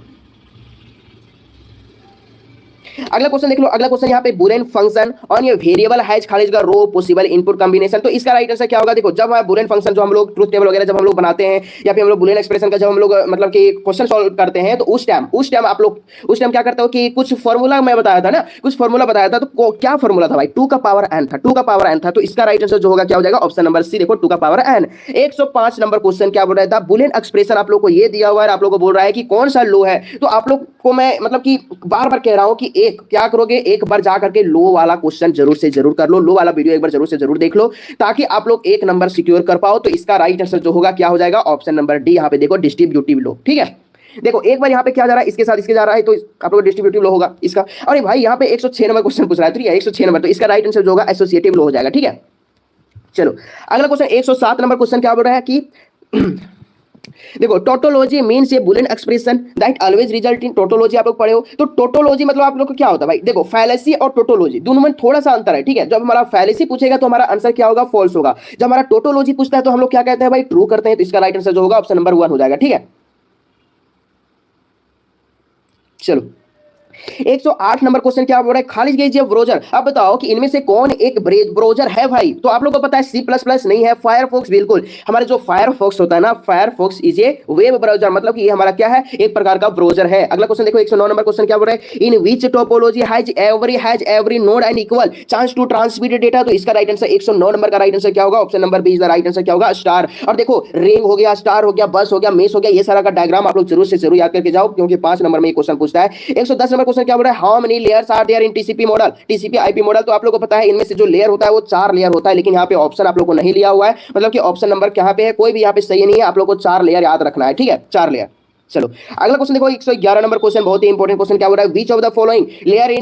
अगला क्वेश्चन देख लो, अगला क्वेश्चन यहाँ पे बुलियन फंक्शन ऑन ये वेरिएबल हैज खालिज का रो पॉसिबल इनपुट कॉम्बिनेशन, तो इसका राइट आंसर क्या होगा, देखो जब बुलियन फंक्शन जो हम लोग ट्रूथ टेबल वगैरह जब हम लोग बनाते हैं, या फिर हम लोग बुलियन एक्सप्रेशन का जब हम लोग मतलब कि क्वेश्चन सॉल्व करते हैं, तो उस टाइम आप लोग उस टाइम क्या करते हो कि कुछ फॉर्मूला मैं बताया था ना, कुछ फॉर्मूला बताया था, तो क्या फॉर्मूला था भाई, 2 का पावर n था, 2 का पावर n था, तो इसका राइट आंसर जो होगा क्या हो जाएगा, ऑप्शन नंबर सी, देखो 2 का पावर n। 105 नंबर क्वेश्चन क्या बोल रहा था, बुलियन एक्सप्रेशन आप लोग को ये दिया हुआ है, आप लोग को बोल रहा है कि कौन सा लो है, तो आप लोग को मैं मतलब कि बार बार कह रहा हूं कि एक क्या करोगे, एक बार जा करके लो वाला क्वेश्चन जरूर से जरूर कर लो, लो वाला वीडियो एक बार जरूर से जरूर देख लो, ताकि आप लोग एक नंबर सिक्योर कर पाओ। तो इसका राइट आंसर जो होगा क्या हो जाएगा, ऑप्शन नंबर डी, यहां पे देखो डिस्ट्रीब्यूटिव लो, ठीक है। देखो एक बार यहाँ पे क्या जा रहा है, इसके साथ इसके जा रहा है, तो आप लोग डिस्ट्रीब्यूटिव लो होगा इसका। अरे भाई यहाँ पे 106 नंबर क्वेश्चन पूछ रहा है, ठीक है 106 नंबर, तो इसका राइट आंसर जो होगा एसोसिएटिव लो हो जाएगा, ठीक है। चलो अगला क्वेश्चन 107 नंबर क्वेश्चन क्या बोल रहा है कि देखो tautology means A Boolean expression that always result in, tautology आप लोग पढ़े हो, तो टोटोलॉजी मतलब आप लोग को क्या होता है भाई, देखो फैलेसी और टोटोलॉजी दोनों में थोड़ा सा अंतर है, ठीक है। जब हमारा फैलेसी पूछेगा तो हमारा आंसर क्या होगा, फॉल्स होगा। जब हमारा टोटोलॉजी पूछता है तो हम लोग क्या कहते हैं भाई, ट्रू करते हैं, तो इसका राइट आंसर जो होगा ऑप्शन नंबर 1 हो जाएगा, ठीक है। चलो 108 नंबर क्वेश्चन क्या बोल रहा है, खालिज कीजिए ब्राउज़र। अब बताओ कि इनमें से कौन एक ब्राउज़र है भाई, तो आप लोगों को पता है C++ नहीं है, फायरफॉक्स, बिल्कुल हमारे जो फायरफॉक्स होता है ना, Firefox is a web browser, मतलब कि ये हमारा क्या है, एक प्रकार का ब्राउज़र है। अगला क्वेश्चन देखो 109 नंबर क्वेश्चन क्या बोल रहा है, in which topology has every node and equal chance to transmit data, तो इसका राइट आंसर 109 नंबर का राइट आंसर क्या होगा, option number B is the right answer क्या होगा, स्टार। और देखो रिंग हो गया, स्टार हो गया, बस हो गया, मेस हो गया, ये सारा का डायग्राम आप लोग जरूर से जरूर याद करके जाओ, क्योंकि 5 नंबर में ये क्वेश्चन पूछता है। 110 नंबर क्वेश्चन क्या बोल रहा है, how many layers are there in TCP model, TCP IP model, तो आप लोगों को पता है इनमें से जो लेयर होता है वो 4 लेयर होता है, लेकिन यहाँ पे ऑप्शन आप लोग को नहीं लिया हुआ है, मतलब कि ऑप्शन नंबर कहाँ पे है, कोई भी यहाँ पे सही नहीं है, आप लोग को 4 लेयर याद रखना है, ठीक है 4 लेयर। चलो अगला क्वेश्चन देखो 111 नंबर क्वेश्चन, बहुत ही इंपॉर्टेंट क्वेश्चन क्या बोल रहा है, which of the following layer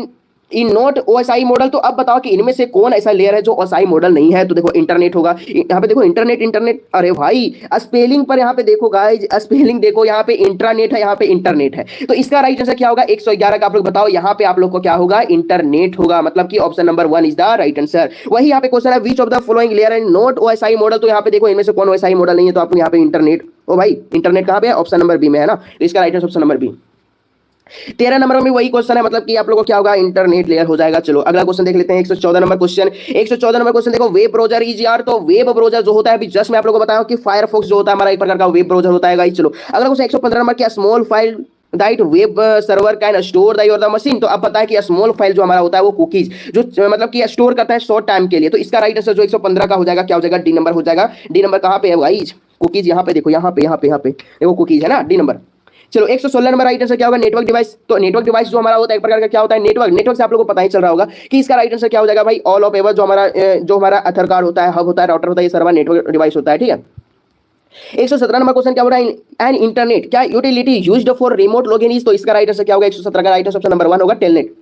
in not OSI model, तो अब बताओ कि इनमें से कौन ऐसा लेयर है जो ओएसआई मॉडल नहीं है, तो देखो इंटरनेट होगा, यहाँ पे देखो इंटरनेट, अरे भाई स्पेलिंग पर यहाँ पे देखो गाइज, स्पेलिंग देखो, यहाँ पे इंट्रानेट है, यहाँ पे इंटरनेट है, तो इसका राइट आंसर क्या होगा, 111 का आप लोग बताओ, यहाँ पे आप लोग को क्या होगा, इंटरनेट होगा, मतलब कि option number 1 is the right answer. वही यहाँ पे क्वेश्चन है, which of the following layer in not OSI model, तो यहाँ पे देखो इनमें से कौन ओएसआई मॉडल नहीं है, तो आप यहाँ पे इंटरनेट, ओ भाई इंटरनेट कहाँ पे है, ऑप्शन नंबर बी में है ना, तो इसका right answer option number B. 13 number में वही क्वेश्चन है, मतलब कि आप लोगों को क्या होगा, इंटरनेट लेयर हो जाएगा। चलो अगला क्वेश्चन देख लेते हैं 114 नंबर क्वेश्चन। 114 नंबर क्वेश्चन देखो, वेब ब्राउज़र इज यार, तो वेब ब्राउज़र जो होता है अभी जस्ट मैं आप लोगों को बताया कि फायरफॉक्स जो होता है हमारा एक प्रकार का वेब ब्राउज़र होता है गाइस। चलो अगला क्वेश्चन 115 नंबर, क्या small file that web server can store the your machine, तो अब पता है कि स्मॉल फाइल जो हमारा होता है वो कुकीज जो मतलब कि स्टोर करता है शॉर्ट टाइम के लिए, तो इसका राइट आंसर जो 115 का हो जाएगा क्या हो जाएगा, डी नंबर हो जाएगा। डी नंबर कहाँ पे है गाइस, कुकीज यहाँ पे देखो, यहाँ पे देखो कुकीज है ना, डी नंबर। चलो 116 नंबर राइट आंसर क्या होगा, नेटवर्क डिवाइस, तो नेटवर्क डिवाइस जो हमारा होता है एक प्रकार का क्या होता है, नेटवर्क से आप लोगों को पता ही चल रहा होगा कि इसका राइट आंसर क्या हो जाएगा भाई, ऑल ऑफ एवर, जो हमारा अथर कार्ड होता है, हब होता है, राउटर होता है, ये सारा नेटवर्क डिवाइस होता है, ठीक है। 117 नंबर क्वेश्चन क्या हो रहा है, एन इंटरनेट क्या utility used for remote login is, तो इसका राइट आंसर क्या होगा, 117 का राइट आंसर ऑप्शन नंबर 1 होगा, टेलनेट।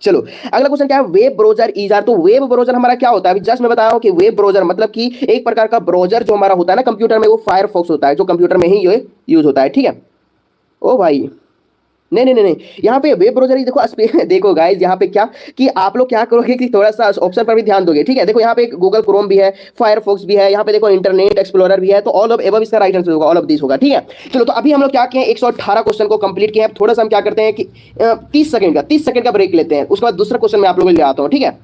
चलो अगला क्वेश्चन क्या है, वेब ब्राउज़र इज आर, तो वेब ब्राउज़र हमारा क्या होता है, अभी जस्ट मैं बताया हूं कि वेब ब्राउज़र मतलब कि एक प्रकार का ब्राउज़र जो हमारा होता है ना कंप्यूटर में, वो फायरफॉक्स होता है, जो कंप्यूटर में ही यूज होता है, ठीक है। ओ भाई नहीं नहीं नहीं नहीं, यहाँ पे वेब ब्राउजर ही देखो देखो गाइस, यहाँ पे क्या कि आप लोग क्या करोगे कि थोड़ा सा ऑप्शन पर भी ध्यान दोगे, ठीक है। देखो यहाँ पे गूगल क्रोम भी है, फायरफॉक्स भी है, यहाँ पे देखो इंटरनेट एक्सप्लोरर भी है, तो ऑल ऑफ एबव इसका राइट आंसर होगा, ऑल ऑफ दिस होगा, ठीक है। चलो तो अभी हम लोग क्या किए, 118 क्वेश्चन को कंप्लीट किए हैं। थोड़ा सा हम क्या करते हैं कि 30 सेकंड का ब्रेक लेते हैं, उसके बाद दूसरा क्वेश्चन मैं आप लोगों को ले आता हूँ, ठीक है।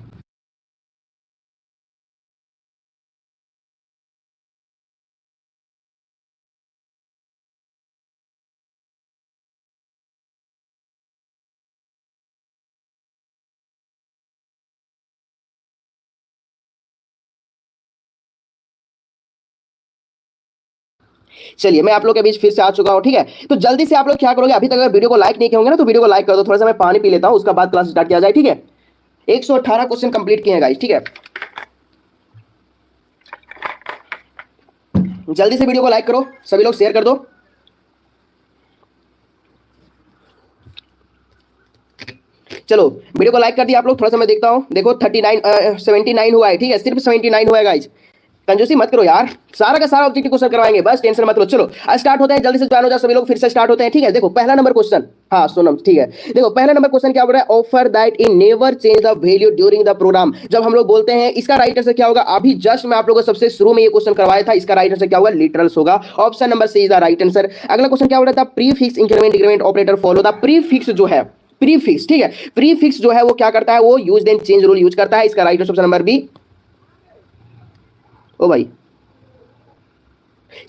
चलिए मैं आप लोग के बीच फिर से आ चुका हूं, ठीक है। तो जल्दी से आप लोग क्या करोगे, अभी तक अगर वीडियो को लाइक नहीं किए होंगे ना तो वीडियो को लाइक कर दो। थोड़ा सा मैं पानी पी लेता हूं, उसके बाद क्लास स्टार्ट किया जाए, ठीक है। 118 क्वेश्चन कंप्लीट किए हैं गाइस, ठीक है। जल्दी से वीडियो को लाइक करो, सभी लोग शेयर कर दो। चलो वीडियो को लाइक कर दिया आप लोग, थोड़ा सा मैं देखता हूं। देखो 79 हुआ है, ठीक है, सिर्फ 79 हुआ है गाइस। कंजूसी मत करो यार, सारा का सारा ऑब्जेक्टिव क्वेश्चन करवाएंगे, बस टेंशन मत लो। चलो स्टार्ट होते हैं, जल्दी से ज्वाइन हो जाओ सभी लोग, फिर से स्टार्ट होते हैं, ठीक है। देखो पहला नंबर क्वेश्चन, हाँ सोनम, ठीक है। देखो पहला नंबर क्वेश्चन क्या बोल रहा है, offer that in never change the value during the program. जब हम लोग बोलते हैं, इसका राइट आंसर क्या होगा, अभी जस्ट मैं आप लोगों को सबसे शुरू में ये क्वेश्चन करवाया था, इसका राइट आंसर क्या होगा, लिटरल्स होगा। Option number C is the right answer. अगला क्वेश्चन क्या बोल रहा था, prefix increment decrement operator follow the prefix जो है, प्रीफिक्स, ठीक है, प्रीफिक्स जो है वो क्या करता है, वो use then change rule use करता है। इसका right answer option number B. ओ भाई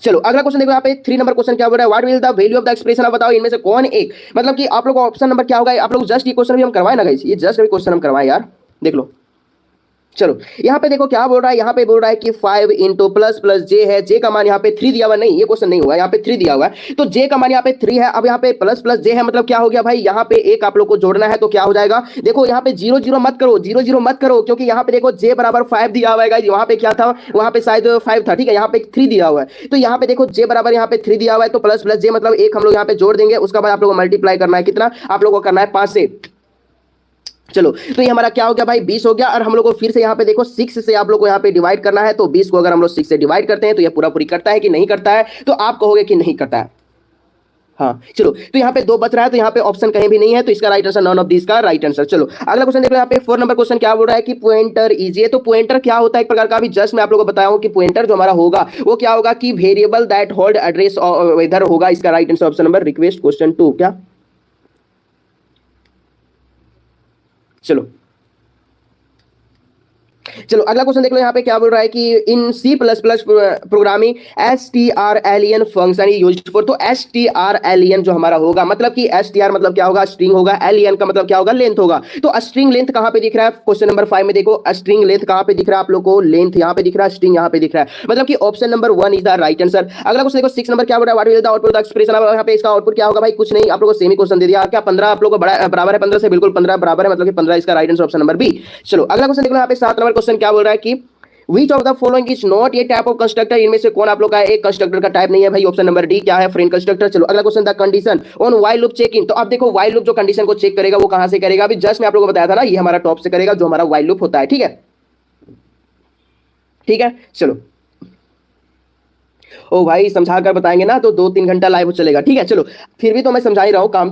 चलो अगला क्वेश्चन देखो, यहाँ पे 3 नंबर क्वेश्चन क्या बोल रहा है, what will the value of the expression. अब बताओ इनमें से कौन एक, मतलब कि आप लोग को ऑप्शन नंबर क्या होगा, आप लोग जस्ट ये क्वेश्चन भी हम करवाए ना गाइस, ये जस्ट अभी क्वेश्चन हम करवाए यार, देख लो। चलो यहाँ पे देखो क्या बोल रहा है, यहाँ पे बोल रहा है कि 5 इंटू प्लस प्लस जे है, जे का मान यहाँ पे 3 दिया हुआ, नहीं ये क्वेश्चन नहीं हुआ, यहाँ पे 3 दिया हुआ है, तो जे का मान यहाँ पे 3 है। अब यहाँ पे प्लस प्लस जे है, मतलब क्या हो गया भाई, यहाँ पे एक आप लोग को जोड़ना है, तो क्या हो जाएगा, देखो यहाँ पे 0 0 मत करो, 0 0 मत करो, क्योंकि यहाँ पे देखो जे बराबर 5 दिया हुआ है, वहाँ पे क्या था, वहाँ पे शायद 5 था, ठीक है, यहाँ पे 3 दिया हुआ है, तो यहाँ पे देखो जे बराबर यहाँ पे 3 दिया हुआ है, तो प्लस प्लस जे मतलब एक हम लोग यहाँ पे जोड़ देंगे, उसके बाद आप लोग को मल्टीप्लाई करना है, कितना आप लोग को करना है, 5 से। चलो तो ये हमारा क्या हो गया भाई, 20 हो गया। और हम लोग को फिर से यहाँ पे देखो 6 से आप लोग को यहाँ पे डिवाइड करना है, तो 20 को अगर हम लोग 6 से डिवाइड करते हैं तो ये पूरा पूरी करता है कि नहीं करता है, तो आप कहोगे कि नहीं करता है। हाँ चलो, तो यहाँ पे 2 बच रहा है, तो यहाँ पे ऑप्शन कहीं भी नहीं है, तो इसका right answer none of this का राइट आंसर। चलो अगला क्वेश्चन देख लो, यहाँ पे 4 नंबर क्वेश्चन क्या बोल रहा है कि पॉइंटर इज, तो पॉइंटर क्या होता है एक प्रकार का, अभी जस्ट मैं आप लोगों को बताया हूँ कि पॉइंटर जो हमारा होगा वो क्या होगा कि वेरिएबल दैट होल्ड एड्रेस इधर होगा। इसका right answer option number request question 2 क्या। चलो अगला क्वेश्चन देख लो, यहाँ पे क्या बोल रहा है कि in C plus plus programming strlen function used for, तो strlen जो हमारा होगा, मतलब कि str मतलब क्या होगा, स्ट्रिंग होगा, len का मतलब क्या होगा, लेंथ होगा। तो स्ट्रिंग लेंथ कहां पे दिख रहा है, क्वेश्चन नंबर 5 में देखो स्ट्रिंग लेंथ कहां पे दिख रहा है आप लोग को, लेंथ यहां पे दिख रहा है, स्ट्रिंग यहां पे दिख रहा है, मतलब कि option number 1 is the right answer. अगला क्वेश्चन देखो 6 नंबर क्या बोल रहा है, what will the output the expression. अब यहाँ पे इसका आउटपुट क्या होगा भाई, कुछ नहीं, आप लोगों को सेमी क्वेश्चन दे दिया, क्या 15 आप लोग को बराबर है 15 से, बिल्कुल 15 बराबर है, मतलब कि 15 इसका right answer option number B. चलो अगला क्वेश्चन देख लो, यहाँ पे 7 नंबर क्वेश्चन क्या बोल रहा है कि Which of the following is not a type of constructor। इनमें से कौन आप लोग का एक कंस्ट्रक्टर का टाइप नहीं है भाई, ऑप्शन नंबर डी क्या है, फ्रेंड कंस्ट्रक्टर। चलो अगला question, the condition on while loop checking. तो अब देखो व्हाइल लूप जो कंडीशन को चेक करेगा वो कहां से करेगा, अभी जस्ट मैं आप लोगों को बताया था ना, ये हमारा टॉप से करेगा जो हमारा व्हाइल लूप होता है, ठीक है, ठीक है। चलो ओ भाई समझा कर बताएंगे ना तो 2-3 घंटा लाइव चलेगा, ठीक है। चलो फिर भी तो मैं समझा ही रहा हूँ, काम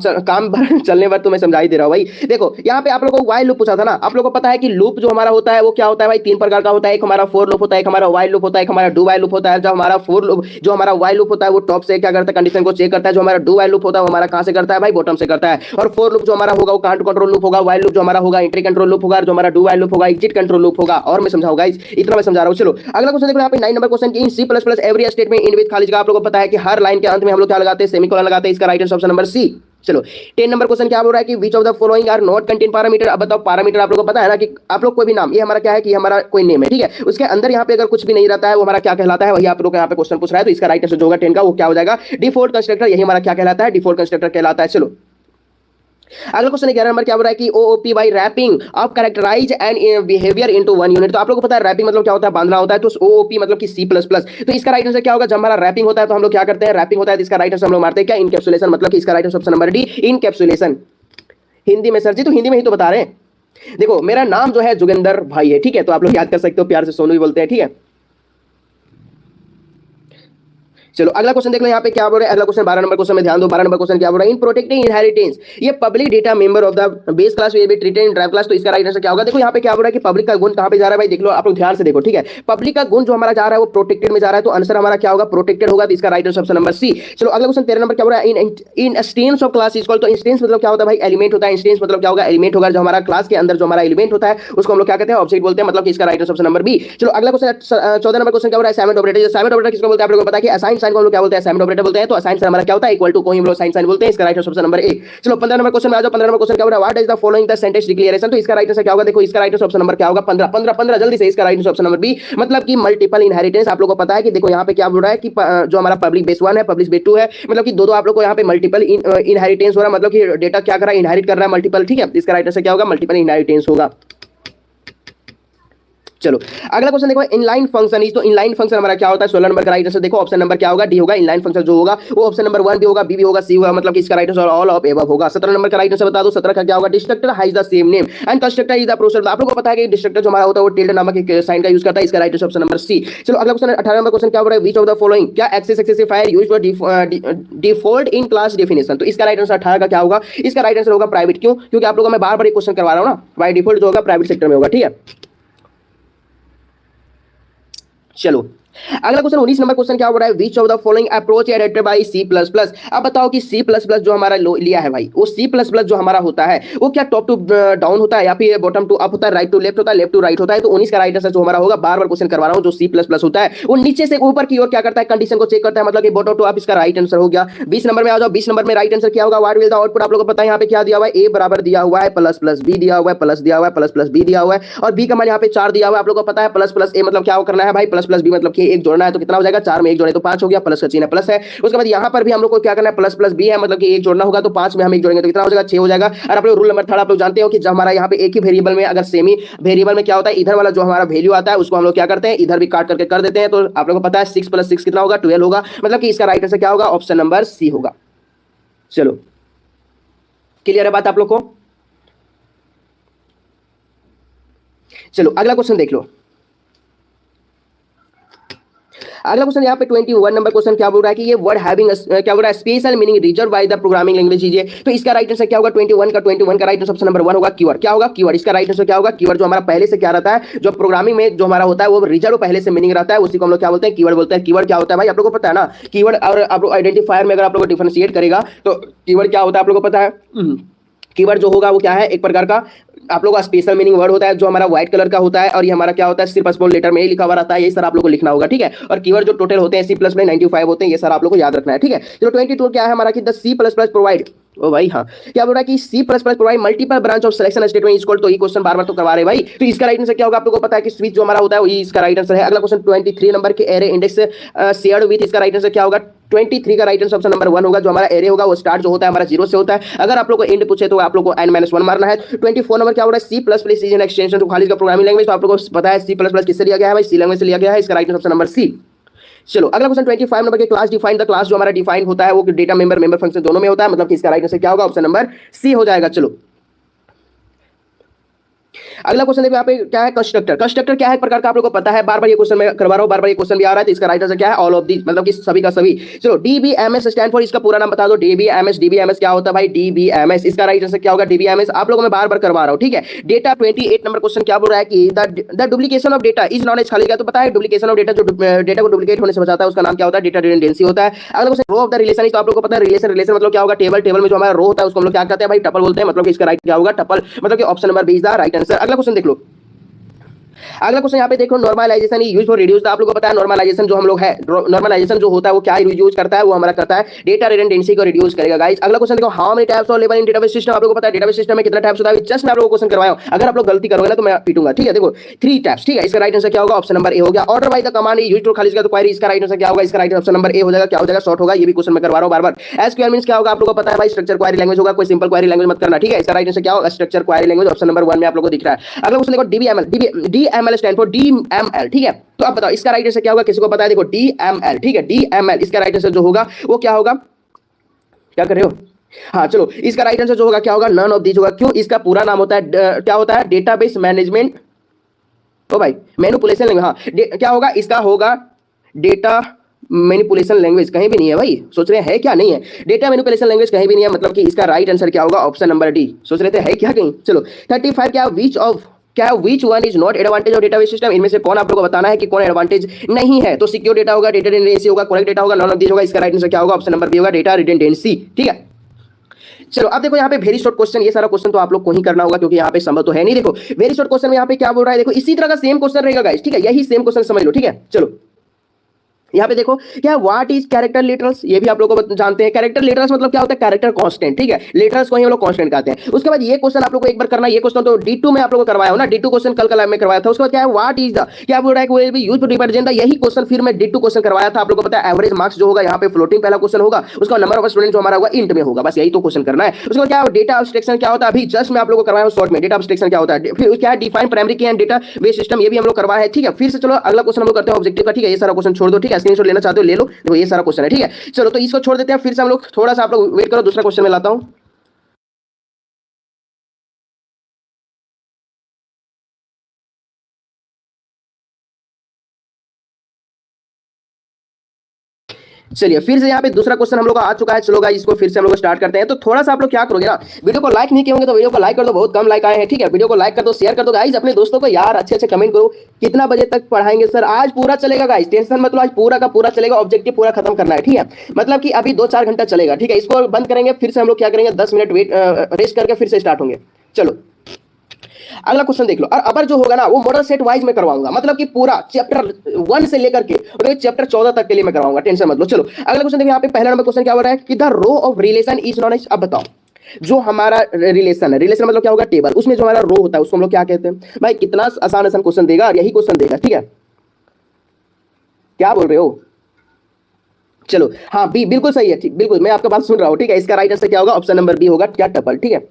चलने पर तो मैं समझा ही दे रहा हूँ भाई। देखो यहाँ पे आप लोगों को व्हाइल लूप पूछा था ना, आप लोगों को पता है कि लूप जो हमारा होता है वो क्या होता है भाई, 3 प्रकार का होता है, एक हमारा फोर लूप होता है, एक हमारा व्हाइल लूप होता है, एक हमारा डू व्हाइल लूप होता है। जब हमारा फोर लूप जो हमारा व्हाइल लूप होता है वो टॉप से क्या करता है, कंडीशन को चेक करता है, जो हमारा डू व्हाइल लूप होता है वो हमारा कहां से करता है भाई, बॉटम से करता है। और फोर लूप जो हमारा होगा वो काउंट कंट्रोल लूप होगा, व्हाइल लूप जो हमारा होगा एंट्री कंट्रोल लूप होगा, जो हमारा डू व्हाइल लूप होगा एग्जिट कंट्रोल लूप होगा। और मैं समझाऊंगा इतना मैं समझा रहा हूँ। चलो अगला क्वेश्चन देखो, यहाँ पे 9 नंबर क्वेश्चन की in C plus plus every statement in with खाली जगह। आप लोगों को पता है कि हर लाइन के अंत में हम लोग क्या लगाते हैं, सेमीकोलन लगाते हैं, इसका right answer option number C. चलो 10 नंबर क्वेश्चन क्या बोल रहा है कि which of the following are not contain parameter. अब बताओ पैरामीटर आप लोगों को पता है ना कि आप लोग कोई भी नाम, ये हमारा क्या है कि हमारा कोई नेम है, ठीक है, उसके अंदर यहाँ पे अगर कुछ भी नहीं रहता है वो हमारा क्या कहलाता है, वही आप लोग यहाँ पे क्वेश्चन पूछ रहा है, तो इसका राइट आंसर जो होगा 10 का वो क्या हो जाएगा, डिफॉल्ट कंस्ट्रक्टर। यही हमारा क्या कहलाता है, डिफॉल्ट कंस्ट्रक्टर कहलाता है। चलो अगला क्वेश्चन 11 नंबर क्या बोल रहा है कि OOP by wrapping of characterize and behaviour into one unit. तो आप लोगों को पता है रैपिंग मतलब क्या होता है, बांधना होता है, तो ओओपी मतलब कि सी प्लस प्लस। तो इसका राइट आंसर क्या होगा, जब हमारा रैपिंग होता है तो हम लोग क्या करते हैं, रैपिंग होता है तो इसका राइट आंसर हम लोग मारते हैं क्या, इनकैप्सुलेशन, मतलब कि इसका right answer option number D encapsulation. Hindi में सर जी, तो हिंदी में ही तो बता रहे हैं। देखो मेरा नाम जो है जोगिंदर भाई है, ठीक है, तो आप लोग याद कर सकते हो, प्यार से सोनू भी बोलते हैं, ठीक है। चलो अगला क्वेश्चन देख लो यहाँ पे क्या बोल रहा है। अगला क्वेश्चन 12 नंबर क्वेश्चन में ध्यान दो। 12 नंबर क्वेश्चन क्या बोल रहा है, इन प्रोटेक्टिंग इनहेरिटेंस ये public data member of the base class will be treated in drive class. तो इसका राइट आंसर क्या होगा, देखो यहाँ पे क्या बोल रहा है कि पब्लिक का गुण कहां पे जा रहा है भाई, देख लो आप लोग ध्यान से देखो, ठीक है। पब्लिक का गुण जो हमारा जा रहा है वो प्रोटेक्टेड में जा रहा है, तो आंसर हमारा क्या होगा, प्रोटेक्टेड होगा। तो इसका right answer option number C. चलो अगला क्वेश्चन 13 नंबर क्या बोल रहा है, in instance of class is called. तो इंस्टेंस मतलब क्या होता है भाई, एलिमेंट होता है। इंस्टेंस मतलब क्या होगा, एलिमेंट होगा। जो हमारा क्लास के अंदर जो हमारा एलिमेंट होता है उसको हम लोग क्या कहते हैं, ऑब्जेक्ट बोलते हैं। मतलब कि इसका right answer option number B. चलो अगला क्वेश्चन 14 नंबर क्वेश्चन क्या बोल रहा है, असाइनमेंट ऑपरेटर। असाइनमेंट ऑपरेटर किसको बोलते हैं आप लोगों को पता है कि असाइन साइन को हम लोग क्या बोलते हैं, असाइनमेंट ऑपरेटर बोलते हैं। तो असाइन साइन हमारा क्या होता है, इक्वल टू को हम लोग साइन साइन बोलते हैं। इसका right answer option number A. चलो 15 नंबर क्वेश्चन में आ जाओ। 15 नंबर क्वेश्चन क्या बोल रहा है, what is the following the sentence declaration. तो इसका राइट आंसर क्या होगा, देखो इसका राइट आंसर ऑप्शन नंबर क्या होगा, 15 15 15 जल्दी से। इसका right answer option number B, मतलब कि मल्टीपल इनहेरिटेंस। आप लोगों को पता है कि देखो यहाँ पे क्या बोल रहा है कि जो हमारा पब्लिक बेस 1 है, पब्लिक बेस 2 है, मतलब कि दो आप लोग को यहाँ पे मल्टीपल इनहेरिटेंस हो रहा है, मतलब कि डेटा क्या कर रहा है, इनहेरिट कर रहा है मल्टीपल, ठीक है। इसका राइट आंसर क्या होगा, मल्टीपल इनहेरिटेंस होगा। चलो अगला क्वेश्चन देखो, इनलाइन फंक्शन इज। तो इनलाइन फंक्शन हमारा क्या होता है, 16 नंबर का राइट आंसर देखो ऑप्शन नंबर क्या होगा, डी होगा। इनलाइन फंक्शन जो होगा वो ऑप्शन नंबर 1 भी होगा, बी भी होगा, सी होगा, मतलब कि इसका right answer all of above होगा। 17 नंबर का राइट आंसर बता दो। 17 का क्या होगा, destructor has the same name and constructor is the processor. आप लोगों को पता है कि डिस्ट्रक्टर जो हमारा होता है वो टिल्ड नामक एक साइन का यूज करता है। इसका right answer option number C. चलो अगला क्वेश्चन 18 नंबर क्वेश्चन क्या बोल रहा है, व्हिच ऑफ द फॉलोइंग, क्या access specifier used for default in class definition. तो इसका राइट आंसर 18 का क्या होगा, इसका राइट आंसर होगा प्राइवेट। क्यों, क्योंकि आप लोगों को मैं बार बार एक क्वेश्चन करवा रहा हूं ना, बाय डिफॉल्ट जो होगा प्राइवेट सेक्टर में होगा, ठीक है। चलो अगला क्वेश्चन 19 नंबर क्वेश्चन क्या हो रहा है, which of the following approach adapted by C plus plus. अब बताओ कि सी प्लस प्लस जो हमारा लिया है भाई, वो सी प्लस प्लस जो हमारा होता है वो क्या टॉप टू डाउन होता है या फिर बॉटम टू अप होता है, राइट टू लेफ्ट होता है, लेफ्ट टू राइट होता है। तो 19 का राइट आंसर जो हमारा होगा, बार बार क्वेश्चन करवा रहा हूं, जो सी प्लस प्लस होता है वो नीचे से ऊपर की ओर क्या करता है, कंडीशन को चेक करता है, मतलब कि बॉटम टू अप। इसका राइट आंसर हो गया। 20 नंबर में आ जाओ। 20 नंबर में राइट आंसर क्या होगा, व्हाट विल द आउटपुट। आप लोगों को पता है यहाँ पे क्या दिया हुआ है, ए बराबर दिया हुआ है, प्लस प्लस बी दिया हुआ है, प्लस दिया हुआ है, प्लस प्लस बी दिया हुआ है, और बी का मान यहाँ पे 4 दिया हुआ है। आप लोगों को पता है प्लस प्लस ए मतलब क्या करना है भाई, प्लस प्लस बी मतलब कि एक जोड़ना है। तो कितना हो जाएगा, 4 में 1 जोड़े तो 5 हो गया, प्लस का चिन्ह प्लस है। उसके बाद यहाँ पर भी हम लोग को क्या करना है, प्लस प्लस बी है, मतलब कि एक जोड़ना होगा, तो 5 में हम एक जोड़ेंगे तो कितना हो जाएगा, 6 हो जाएगा। और आप लोग रूल नंबर 3 आप लोग जानते हो कि जब हमारा यहाँ पे एक ही वेरिएबल में अगर सेमी वेरिएबल में क्या होता है, इधर वाला जो हमारा वैल्यू आता है उसको हम लोग क्या करते हैं, इधर भी काट करके कर देते हैं। तो आप लोगों को पता है 6 + 6 कितना होगा, 12 होगा, मतलब कि इसका राइट आंसर क्या होगा, ऑप्शन नंबर सी होगा। चलो क्लियर है बात आप लोग को। चलो अगला क्वेश्चन देख लो। अगला क्वेश्चन यहाँ पे 21 नंबर क्वेश्चन क्या बोल रहा है कि ये वर्ड हैविंग क्या बोल रहा है, special meaning reserve by the programming language है। तो इसका राइट आंसर क्या होगा, 21 का राइट आंसर ऑप्शन नंबर 1 होगा, कीवर्ड। क्या होगा, कीवर्ड। इसका राइट आंसर क्या होगा, कीवर्ड। जो हमारा पहले से क्या रहता है, जो प्रोग्रामिंग में जो हमारा होता है वो रिजर्व पहले से मीनिंग रहता है, उसी को हम लोग क्या बोलते हैं, कीवर्ड बोलते हैं। कीवर्ड क्या होता है भाई, आप लोगों को पता है ना, कीवर्ड। और आप लोग आइडेंटिफायर में अगर आप लोग डिफरेंशिएट करेगा तो कीवर्ड क्या होता है आप लोगों को पता है। कीवर्ड जो होगा वो क्या है, एक प्रकार का आप लोगों का स्पेशल मीनिंग वर्ड होता है, जो हमारा व्हाइट कलर का होता है, और ये हमारा क्या होता है, सिर्फ स्मॉल लेटर में ही लिखा हुआ रहता है। ये सर आप लोगों को लिखना होगा, ठीक है। और कीवर्ड जो टोटल होते हैं सी प्लस में 95 होते हैं, ये सर आप लोगों को याद रखना है, ठीक है। चलो 22 क्या है हमारा कि the C plus plus provide, ओ भाई हाँ, क्या बोल रहा है कि C plus plus provide multiple branch of selection statement is equal. तो ये क्वेश्चन बार बार तो करवा रहे भाई, तो इसका राइट आंसर क्या होगा, आप लोगों को पता है कि स्विच जो हमारा होता है वो इसका राइट आंसर है। अगला क्वेश्चन 23 नंबर के एरे इंडेक्स शेयर्ड विद, इसका राइट आंसर क्या होगा, 23 का राइट आंसर ऑप्शन नंबर 1 होगा। जो हमारा एरे होगा वो स्टार्ट जो होता है हमारा 0 से होता है। अगर आप लोग को एंड पूछे तो आप लोग को n-1 मारना है। 24 नंबर क्या हो रहा है, C plus plus is an extension to खाली का प्रोग्रामिंग लैंग्वेज। तो आप लोग को पता है सी प्लस प्लस किससे लिया गया है भाई, सी लैंग्वेज से लिया गया है। इसका right answer option number C. चलो अगला क्वेश्चन 25 नंबर के क्लास डिफाइन। द क्लास जो हमारा डिफाइन होता है वो डेटा मेंबर मेंबर फंक्शन दोनों में होता है, मतलब कि इसका राइट आंसर क्या होगा, ऑप्शन नंबर सी हो जाएगा। चलो अगला क्वेश्चन देखो यहाँ पे क्या है, कंस्ट्रक्टर। कंस्ट्रक्टर क्या है, एक प्रकार का आप लोगों को पता है, बार बार ये क्वेश्चन मैं करवा रहा हूं, बार बार ये क्वेश्चन भी आ रहा है। तो इसका राइट आंसर क्या है, ऑल ऑफ दी, मतलब कि सभी का सभी। चलो डीबीएमएस स्टैंड फॉर, इसका पूरा नाम बता दो। डीबीएमएस, डीबीएमएस क्या होता है भाई, डीबीएमएस। इसका राइट आंसर क्या होगा, डीबीएमएस। आप लोगों को मैं बार बार करवा रहा हूं, ठीक है। डेटा 28 नंबर क्वेश्चन क्या बोल रहा है कि the duplication of data is known as खाली का। तो पता है डुप्लीकेशन ऑफ डेटा, जो डेटा को डुप्लीकेट होने से बचाता है उसका नाम क्या होता है, डेटा रिडंडेंसी होता है। अगला question row of the relation. तो आप लोगों को पता है रिलेशन, रिलेशन मतलब क्या होगा, टेबल। टेबल में जो हमारा रो होता है उसको हम लोग क्या कहते हैं भाई, टपल बोलते हैं, मतलब कि इसका राइट क्या होगा, टपल, मतलब कि option number B is the right answer. अगला क्वेश्चन देख लो। अगला क्वेश्चन यहाँ पे देखो, नॉर्मलाइजेशन यूज फॉर रिड्यूस। तो आप लोगों को पता है नॉर्मलाइजेशन जो हम लोग है, नॉर्मलाइजेशन जो होता है वो क्या यूज करता है, वो हमारा करता है डेटा रिडंडेंसी को रिड्यूस करेगा गाइस। अगला क्वेश्चन देखो, how many types of label in database system. आप लोगों को पता है डेटाबेस सिस्टम में कितना टाइप्स होता है, जस्ट मैं आप लोगों को क्वेश्चन करवाया हूं, अगर आप लोग गलती करोगे ना तो मैं पीटूंगा, ठीक है। देखो 3 टाइप्स, ठीक है। इसका राइट आंसर क्या होगा, ऑप्शन नंबर ए हो गया। Order by the command used to खाली का तो क्वेरी, इसका राइट आंसर क्या होगा, इसका राइट ऑप्शन नंबर ए हो जाएगा। क्या हो जाएगा, शॉर्ट होगा। ये भी क्वेश्चन मैं करवा रहा हूं बार बार। एसक्यूएल मींस क्या होगा, आप लोगों को पता है भाई, स्ट्रक्चर क्वेरी लैंग्वेज होगा, कोई सिंपल क्वेरी लैंग्वेज मत करना, ठीक है। इसका राइट आंसर क्या होगा, structure query language, option number 1 में आप लोगों को दिख रहा है। अगला क्वेश्चन देखो, डीबीएमएल। डीएमएल स्टैंड फॉर डीएमएल, ठीक है। तो अब बताओ इसका राइट आंसर क्या होगा, किसी को पता है, देखो डीएमएल, ठीक है। डीएमएल इसका राइट आंसर जो होगा वो क्या होगा, क्या कर रहे हो, हाँ चलो, इसका राइट आंसर जो होगा क्या होगा, नन ऑफ दीज होगा। क्यों, इसका पूरा नाम होता है क्या होता है, डेटाबेस मैनेजमेंट, ओ भाई मैनिपुलेशन, हाँ क्या होगा, इसका होगा डेटा मैनिपुलेशन लैंग्वेज कहीं भी नहीं है भाई, सोच रहे हैं क्या, नहीं है। डेटा मैनिपुलेशन लैंग्वेज कहीं भी नहीं है, मतलब कि इसका राइट आंसर क्या होगा, ऑप्शन नंबर डी। सोच रहे थे है क्या कहीं। चलो 35 क्या विच one is not advantage of database system, इनमें से कौन आप लोगों को बताना है कि कौन एडवांटेज नहीं है। तो सिक्योर डेटा होगा, डेटा रिडंडेंसी होगा, करेक्ट डेटा होगा, नॉन ऑफ दीज होगा। इसका राइट आंसर क्या होगा, ऑप्शन नंबर बी होगा, डेटा रिडंडेंसी। ठीक है, चलो अब देखो यहाँ पे वेरी शॉर्ट क्वेश्चन, ये सारा क्वेश्चन तो आप लोग को ही करना होगा क्योंकि यहाँ पे संभव तो है नहीं। देखो वेरी शॉर्ट क्वेश्चन में यहाँ पे क्या बोल रहा है, देखो इसी तरह का सेम क्वेश्चन रहेगा गाइस, ठीक है, यही सेम क्वेश्चन समझ लो। ठीक है, चलो यहाँ पे देखो क्या व्हाट इज कैरेक्टर लिटरल्स, ये भी आप लोगों को जानते हैं। कैरेक्टर लिटरल्स मतलब क्या होता है, कैरेक्टर कांस्टेंट। ठीक है, लिटरल्स को ही हम लोग कांस्टेंट कहते हैं। उसके बाद ये क्वेश्चन आप लोगों को एक बार करना है, ये क्वेश्चन तो D2 में आप लोगों को करवाया हो ना, D2 क्वेश्चन कल लैब में करवाया था। उसके बाद क्या है, व्हाट इज द, क्या बोल रहा है, will be used to represent the, यही क्वेश्चन फिर मैं D2 क्वेश्चन करवाया था। आप लोगों को पता है एवरेज मार्क्स जो होगा यहाँ पे फ्लोटिंग पहला क्वेश्चन होगा, उसका नंबर ऑफ स्टूडेंट जो हमारा होगा इंट में होगा, बस यही तो क्वेश्चन करना है। उसके बाद क्या डेटा एब्स्ट्रैक्शन क्या होता है, अभी जस्ट मैं आप लोगों को करवाया हूं शॉर्ट में, डेटा एब्स्ट्रैक्शन क्या होता है। फिर क्या है, डिफाइन प्राइमरी की एंड डेटा बेस सिस्टम, ये भी हम लोग करवाया है। ठीक है, फिर से चलो अगला क्वेश्चन हम लोग करते हैं ऑब्जेक्टिव का। ठीक है, ये सारा क्वेश्चन छोड़ दो, ठीक है, स्क्रीनशॉट लेना चाहते हो ले लो, देखो ये सारा क्वेश्चन है। ठीक है, चलो तो इसको छोड़ देते हैं, फिर से हम लोग थोड़ा सा, आप लोग वेट करो, दूसरा क्वेश्चन में लाता हूं। चलिए फिर से यहाँ पे दूसरा क्वेश्चन हम लोग का आ चुका है। चलो गाइस इसको फिर से हम लोग स्टार्ट करते हैं। तो थोड़ा सा आप लोग क्या करोगे ना, वीडियो को लाइक नहीं किए होंगे तो वीडियो को लाइक कर दो, बहुत कम लाइक आए हैं। ठीक है, वीडियो को लाइक कर दो, शेयर कर दो गाइस अपने दोस्तों को यार, अच्छे अच्छे कमेंट करो। कितना बजे तक पढ़ाएंगे सर, आज पूरा चलेगा गाइस, टेंशन मत लो, आज पूरा का पूरा चलेगा, ऑब्जेक्टिव पूरा खत्म करना है। ठीक है, मतलब कि अभी 2-4 घंटा चलेगा। ठीक है, इसको बंद करेंगे, फिर से हम लोग क्या करेंगे, 10 मिनट वेट रेस्ट करके फिर से स्टार्ट होंगे। चलो अगला क्वेश्चन देख लो, और अबर जो होगा ना वो मॉडल सेट वाइज में करवाऊंगा, मतलब कि पूरा चैप्टर 1 से लेकर के और चैप्टर 14 तक के लिए मैं करवाऊंगा, टेंशन मत लो। चलो अगला क्वेश्चन देखो, यहाँ पे पहला नंबर क्वेश्चन क्या हो रहा है कि the row of relation is known as, अब बताओ जो हमारा रिलेशन है, रिलेशन मतलब क्या होगा, टेबल, उसमें जो हमारा रो होता है उसको हम लोग क्या कहते हैं। भाई कितना आसान आसान क्वेश्चन देगा और यही क्वेश्चन देगा। ठीक है, क्या बोल रहे हो, चलो हाँ बी बिल्कुल सही है, ठीक बिल्कुल मैं आपका बात सुन रहा हूँ। ठीक है, इसका राइट आंसर क्या होगा, ऑप्शन नंबर बी होगा, क्या टपल। ठीक है,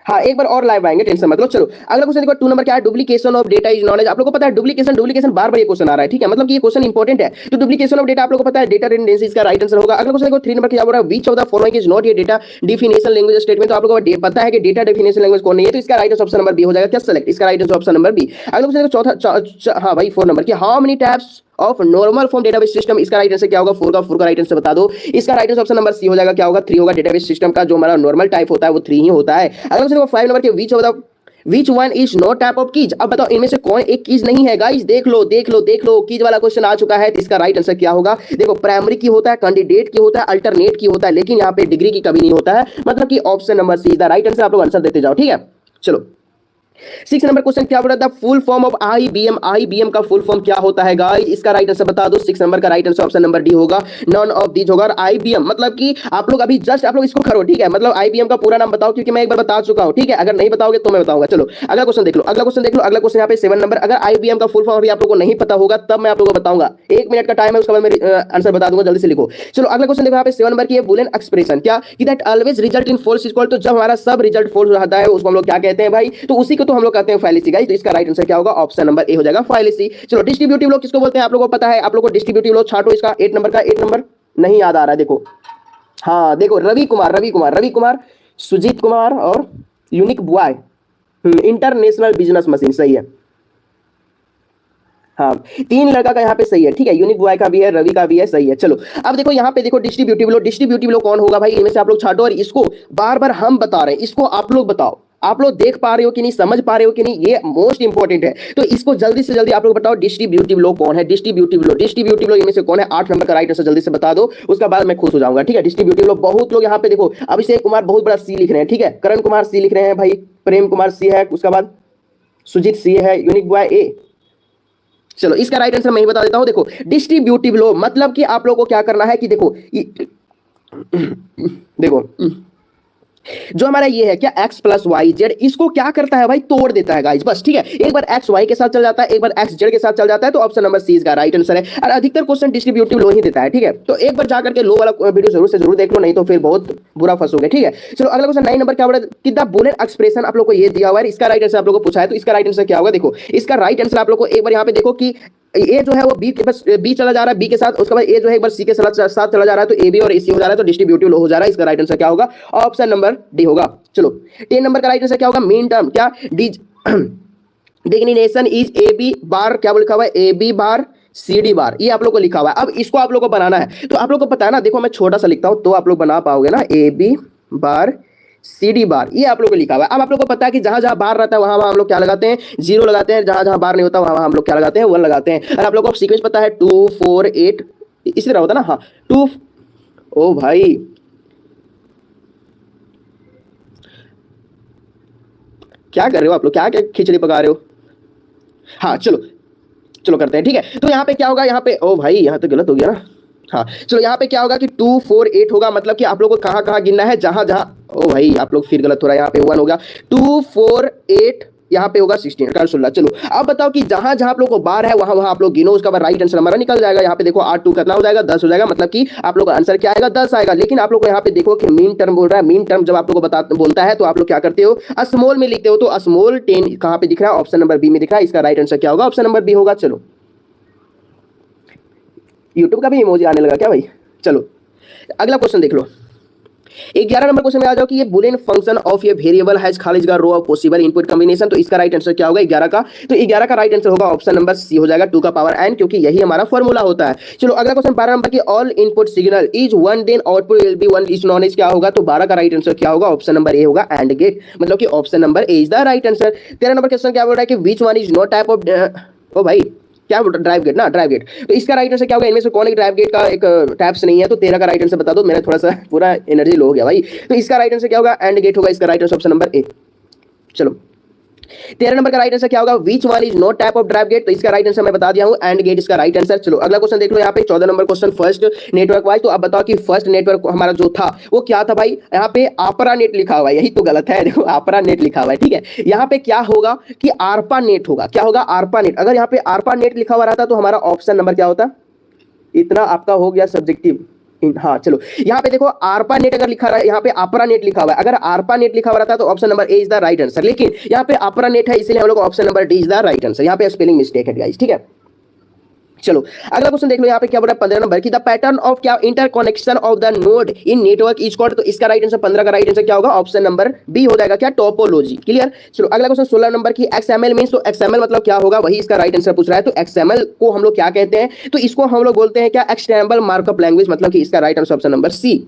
हाँ एक बार और लाइव आएंगे, टेंशन मत लो। चलो अगला क्वेश्चन देखो, 2 नंबर क्या है, duplication of data is knowledge. आप लोगों को पता है डुप्लीकेशन बार बार ये क्वेश्चन आ रहा है। ठीक है, मतलब कि ये क्वेश्चन इंपॉर्टेंट है। तो डुप्लीकेशन ऑफ डेटा आप लोगों को पता है, डेटा रिडंडेंसी इसका राइट आंसर होगा। अगला क्वेश्चन देखो 3 नंबर क्या बोल रहा है, which of the following is not ये डेटा डेफिनेशन लैंग्वेज स्टेटमेंट। तो आप लोगों को पता है कि डेटा डेफिनेशन लैंग्वेज कौन नहीं है, तो इसका right answer option number B हो जाएगा, क्या सेलेक्ट, इसका right answer option number B. अगला क्वेश्चन देखो चौथा, हाँ भाई 4 नंबर की, how many types of normal form database system, इसका राइट आंसर क्या होगा, 4 का राइट आंसर बता दो। इसका right answer option number C हो जाएगा, क्या होगा, 3 होगा। डेटाबेस सिस्टम का जो हमारा नॉर्मल टाइप होता है वो 3 ही होता है। अगला क्वेश्चन देखो 5 नंबर के, विच one is not type of keys. अब बताओ इनमें से कौन एक कीज नहीं है गाइस, देख लो देख लो देख लो, कीज वाला क्वेश्चन आ चुका है। तो इसका राइट आंसर क्या होगा, देखो प्राइमरी की होता है, कैंडिडेट की होता है, अल्टरनेट की होता है, लेकिन यहाँ पे डिग्री की कभी नहीं होता है, मतलब कि option number C is the right answer. आप लोग आंसर देते जाओ। ठीक है, चलो 6 नंबर क्वेश्चन क्या बोल रहा था, full form of IBM. IBM का फुल फॉर्म क्या होता है गाइस, इसका राइट आंसर बता दो। 6 नंबर का right answer option number D होगा, नॉन ऑफ दीज होगा। आईबीएम मतलब कि आप लोग अभी जस्ट आप लोग इसको करो। ठीक है, मतलब आईबीएम का पूरा नाम बताओ, क्योंकि मैं एक बार बता चुका हूं। ठीक है, अगर नहीं बताओगे तो मैं बताऊंगा। चलो अगला क्वेश्चन देख लो, अगला क्वेश्चन देख लो, अगला क्वेश्चन यहाँ पे 7 नंबर, अगर आईबीएम का फुल फॉर्म अभी आप लोगों को नहीं पता होगा तब मैं आप लोगों को बताऊंगा, 1 मिनट का टाइम है, उसके बाद मैं आंसर बता दूंगा, जल्दी से लिखो। चलो अगला क्वेश्चन देखो यहाँ पे 7 नंबर की बूलियन एक्सप्रेशन, क्या कि that always result in false equal, तो जब हमारा सब रिजल्ट फॉल्स रहता है उसको हम लोग क्या कहते हैं भाई, तो उसी को तो हम लोग कहते हैं फाइलेसी गाइस। तो इसका राइट आंसर क्या होगा, ऑप्शन नंबर ए हो जाएगा, फाइलेसी। चलो डिस्ट्रीब्यूटिव लॉ किसको बोलते हैं आप लोगों को पता है, आप लोगों को डिस्ट्रीब्यूटिव लॉ छाटो इसका 8 नंबर का, 8 नंबर नहीं याद आ रहा है, देखो हाँ देखो रवि कुमार, सुजीत कुमार और unique boy, international business machine, सही है। हाँ 3 लड़का का यहाँ पे सही है। ठीक है, यूनिक बॉय का भी है, रवि का भी है, सही है। चलो अब देखो यहाँ पे देखो डिस्ट्रीब्यूटिव लॉ कौन होगा भाई, इनमें से आप लोग छाटो, और इसको बार बार हम बता रहे हैं, इसको आप लोग बताओ, आप लोग देख पा रहे हो कि नहीं, समझ पा रहे हो कि नहीं, ये मोस्ट इंपॉर्टेंट है। तो इसको जल्दी से जल्दी आप लोग बताओ, डिस्ट्रीब्यूटिव लॉ कौन है, डिस्ट्रीब्यूटिव लॉ इनमें से कौन है, 8 नंबर का राइट आंसर जल्दी से बता दो, उसका बाद मैं खुश हो जाऊंगा। ठीक है, डिस्ट्रीब्यूटिव लॉ बहुत लोग यहाँ पे देखो, अभिषेक कुमार बहुत बड़ा सी लिख रहे हैं। ठीक है, करण कुमार सी लिख रहे हैं भाई, प्रेम कुमार सी है, उसका बाद सुजीत सी है, यूनिक बॉय ए। चलो इसका राइट आंसर मैं ही बता देता हूं, देखो डिस्ट्रीब्यूटिव लॉ मतलब कि आप लोगों को क्या करना है कि देखो देखो जो हमारा ये है क्या, x प्लस वाई जेड, इसको क्या करता है भाई, तोड़ देता है गाइस, बस। ठीक है, एक बार x y के साथ चल जाता है, एक बार x z के साथ चल जाता है, तो ऑप्शन नंबर सी इसका राइट आंसर है। और अधिकतर क्वेश्चन डिस्ट्रीब्यूटिव लो ही देता है। ठीक है, तो एक बार जाकर के लो वाला वीडियो जरूर से जरूर देख लो, नहीं तो फिर बहुत बुरा फंसोगे। ठीक है, चलो अगला क्वेश्चन 9 नंबर क्या बोला, कि द बूलियन एक्सप्रेशन आप लोग को ये दिया हुआ है, इसका राइट आंसर आप लोग को पूछा है, तो इसका राइट आंसर क्या होगा, देखो इसका राइट आंसर आप लोग को एक बार यहाँ पे देखो कि ए जो है वो बी के बस बी चला जा रहा है बी के साथ, उसके बाद ए जो है एक बार सी के साथ चला जा रहा है, तो ए बी और ए सी हो जा रहा है, तो डिस्ट्रीब्यूटिव लो हो जा रहा है। इसका राइट आंसर क्या होगा, ऑप्शन नंबर डी होगा। चलो 10 नंबर का राइट आंसर क्या होगा, मेन टर्म, क्या डिग्निनेशन इज ए बी बार, क्या लिखा हुआ है, A B bar C D बार, ये आप लोग को लिखा हुआ है। अब इसको आप लोग को बनाना है, तो आप लोग को पता है ना, देखो मैं छोटा सा लिखता हूं तो आप लोग बना पाओगे ना, A B bar C D बार, ये आप लोग को लिखा हुआ है। अब आप लोग को पता है कि जहां जहां बार रहता है वहां वहां हम लोग क्या लगाते हैं, 0 लगाते हैं, जहां जहां बार नहीं होता वहां वहां हम लोग क्या लगाते हैं, 1 लगाते हैं। और आप लोग को सीक्वेंस पता है 2 4 8 इसी तरह होता है ना। हाँ 2, ओ भाई क्या कर रहे हो आप लोग, क्या क्या खिचड़ी पका रहे हो। हाँ चलो चलो करते हैं, ठीक है। तो यहाँ पे क्या होगा, यहाँ पे ओ भाई यहाँ तो गलत हो गया ना। हाँ चलो यहाँ पे क्या होगा कि 2 4 8 होगा, मतलब कि आप लोग को कहाँ कहाँ गिनना है, जहां जहां, ओ भाई आप लोग फिर गलत हो रहा है, यहाँ पे 1 होगा, 2 4 8 यहाँ पे होगा 16 का 16। चलो अब बताओ कि जहां जहां आप लोग को बार है वहां वहां आप लोग गिनो, उसका बाद राइट आंसर हमारा निकल जाएगा। यहाँ पे देखो 8 2 कितना हो जाएगा, 10 हो जाएगा, मतलब कि आप लोग का आंसर क्या आएगा, 10 आएगा। लेकिन आप लोग को यहाँ पे देखो कि मीन टर्म बोल रहा है, मीन टर्म जब आप लोग को बोलता है तो आप लोग क्या करते हो, स्मॉल में लिखते हो। तो स्मॉल 10 कहाँ पे दिख रहा है, ऑप्शन नंबर बी में दिख रहा है, इसका राइट आंसर क्या होगा, ऑप्शन नंबर बी होगा। चलो यूट्यूब का भी इमोजी आने लगा क्या भाई। चलो अगला क्वेश्चन देख लो, 11 नंबर क्वेश्चन में आ जाओ कि ये बुलियन फंक्शन ऑफ ये वेरिएबल हैज खालिज का row of possible input combination. तो इसका राइट आंसर क्या होगा 11 का, तो 11 का राइट आंसर होगा ऑप्शन नंबर सी हो जाएगा 2 का पावर n, क्योंकि यही हमारा फॉर्मूला होता है। चलो अगला क्वेश्चन 12 नंबर की all input signal is 1 then output will be 1 is known as क्या होगा, तो 12 का राइट आंसर क्या होगा, ऑप्शन नंबर ए होगा एंड गेट, मतलब कि option number A is the right answer. 13 number question क्या बोल रहा है कि which one is not type of, ओ भाई क्या ड्राइव गेट ना, ड्राइव गेट, तो इसका राइट आंसर क्या होगा, इनमें से कौन एक ड्राइव गेट का एक टैप्स नहीं है। तो 13 का राइट आंसर बता दो, मेरा थोड़ा सा पूरा एनर्जी लो हो गया भाई। तो इसका राइट आंसर क्या होगा, एंड गेट होगा, इसका right answer option number A. चलो 13 नंबर का राइट आंसर क्या होगा, which one is not type of drive gate, तो इसका राइट आंसर मैं बता दिया हूं, एंड गेट इसका राइट आंसर। चलो अगला क्वेश्चन देख लो, यहाँ पे 14 number question first network wise. तो अब बताओ कि फर्स्ट नेटवर्क हमारा जो था वो क्या था भाई, यहाँ पे आपरा नेट लिखा हुआ है, यही तो गलत है, देखो आपरा नेट लिखा हुआ है, ठीक है। यहाँ पे क्या होगा कि आरपा नेट होगा, क्या होगा, आरपा नेट। अगर यहाँ पे आरपा नेट लिखा हुआ रहता तो हमारा ऑप्शन नंबर क्या होता, इतना आपका हो गया सब्जेक्टिव। हाँ चलो यहाँ पे देखो आरपा नेट अगर लिखा रहा है, यहाँ पे आपरा नेट लिखा हुआ है, अगर आरपा नेट लिखा हुआ रहता तो option number A is the right answer. लेकिन यहाँ पे आपरा नेट है, इसलिए हम लोग option number D is the right answer. यहाँ पे स्पेलिंग मिस्टेक है गाइस, ठीक है। चलो अगला क्वेश्चन देख लो, यहाँ पे क्या बोल रहा है 15 नंबर की द पैटर्न ऑफ क्या interconnection of the node in network is called, तो इसका राइट आंसर 15 का राइट आंसर क्या होगा, ऑप्शन नंबर बी हो जाएगा, क्या टोपोलॉजी। क्लियर। चलो अगला क्वेश्चन 16 नंबर की एक्सएमएल मींस, तो एक्सएमएल मतलब क्या होगा, वही इसका राइट आंसर पूछ रहा है। तो एक्सएमएल को हम लोग क्या कहते हैं, तो इसको हम लोग बोलते हैं क्या, एक्सटेंबल मार्कअप लैंग्वेज, मतलब कि इसका right answer option number C.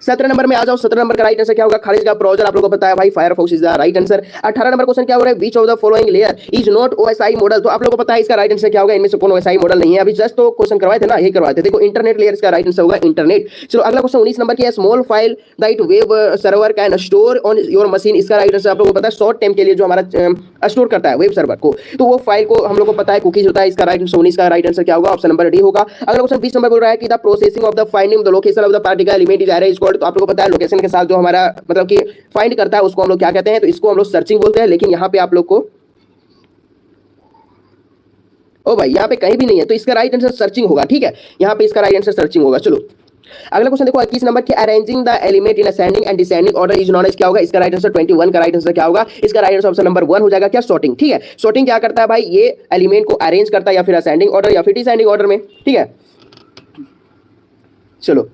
17 number में आ जाओ, 17 नंबर का राइट आंसर क्या होगा, खालिज का ब्राउज़र, आप लोगों को पता है भाई Firefox is the right answer. 18 number question क्या हो रहा है, which of the following layer is not OSI model, तो आप लोगों को पता है इसका राइट आंसर क्या होगा, इनमें से कौन ओएसआई मॉडल नहीं है। अभी जस्ट तो क्वेश्चन करवाए थे ना, यही करवाए थे, देखो इंटरनेट लेयर इसका राइट आंसर होगा इंटरनेट। चलो अगला क्वेश्चन 19 नंबर की है, small file that web server can store on your machine, इसका राइट आंसर आप लोगों को पता है शॉर्ट टाइम के लिए जो हमारा स्टोर करता है वेब सर्वर को, तो वो फाइल को हम लोग को पता है कुकीज होता है। इसका राइट आंसर 19 का राइट आंसर क्या होगा, ऑप्शन नंबर डी होगा। अगला क्वेश्चन 20 नंबर बोल रहा है कि the processing of the finding the location of the particular element is array is called, तो आप लोगों को पता है लोकेशन के साथ जो हमारा मतलब कि फाइंड करता है उसको हम लोग क्या कहते हैं, तो इसको हम लोग सर्चिंग बोलते हैं। लेकिन यहाँ पे आप लोग को, ओ भाई यहाँ पे कहीं भी नहीं है, तो इसका राइट आंसर सर्चिंग होगा, ठीक है, यहाँ पे इसका राइट आंसर सर्चिंग होगा। चलो अगला क्वेश्चन देखो 21 नंबर की arranging the element in ascending and descending order is known as क्या होगा, इसका राइट आंसर 21 का राइट आंसर क्या होगा, इसका राइट आंसर ऑप्शन नंबर 1 हो जाएगा, क्या सॉर्टिंग। ठीक है, सॉर्टिंग क्या करता है भाई, ये एलिमेंट को अरेंज करता है या फिर असेंडिंग ऑर्डर या फिर डिसेंडिंग ऑर्डर में, ठीक है। चलो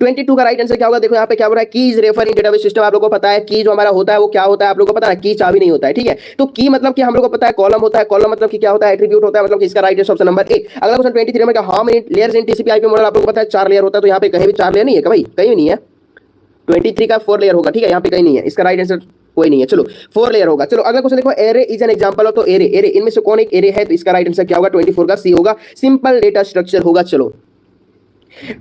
22 का राइट आंसर क्या होगा, देखो यहाँ पे क्या बोल रहा है, कीज रेफर इन डेटाबेस सिस्टम, आप लोगों को पता है की जो हमारा होता है वो क्या होता है, आप लोगों को पता है की चाबी नहीं होता है, ठीक है। तो की मतलब कि हम लोगों को पता है कॉलम होता है, कॉलम मतलब कि क्या होता है, एट्रीब्यूट होता है, मतलब कि इसका राइट आंसर ऑप्शन नंबर ए। अगला क्वेश्चन 23 में क्या, how many layers in TCP IP model, आप लोगों को पता है 4 लेयर होता है, तो यहाँ पे कहीं भी 4 लेयर नहीं है क्या भाई, कहीं भी नहीं है। 23 का 4 लेयर होगा, ठीक है, यहाँ पे कहीं नहीं है, इसका राइट आंसर कोई नहीं है। चलो 4 लेयर होगा। चलो अगला क्वेश्चन देखो, array is an example of, तो एरे एरे इनमें से कौन एक एरे है, तो इसका राइट आंसर क्या होगा, 24 का सी होगा, सिंपल डेटा स्ट्रक्चर होगा। चलो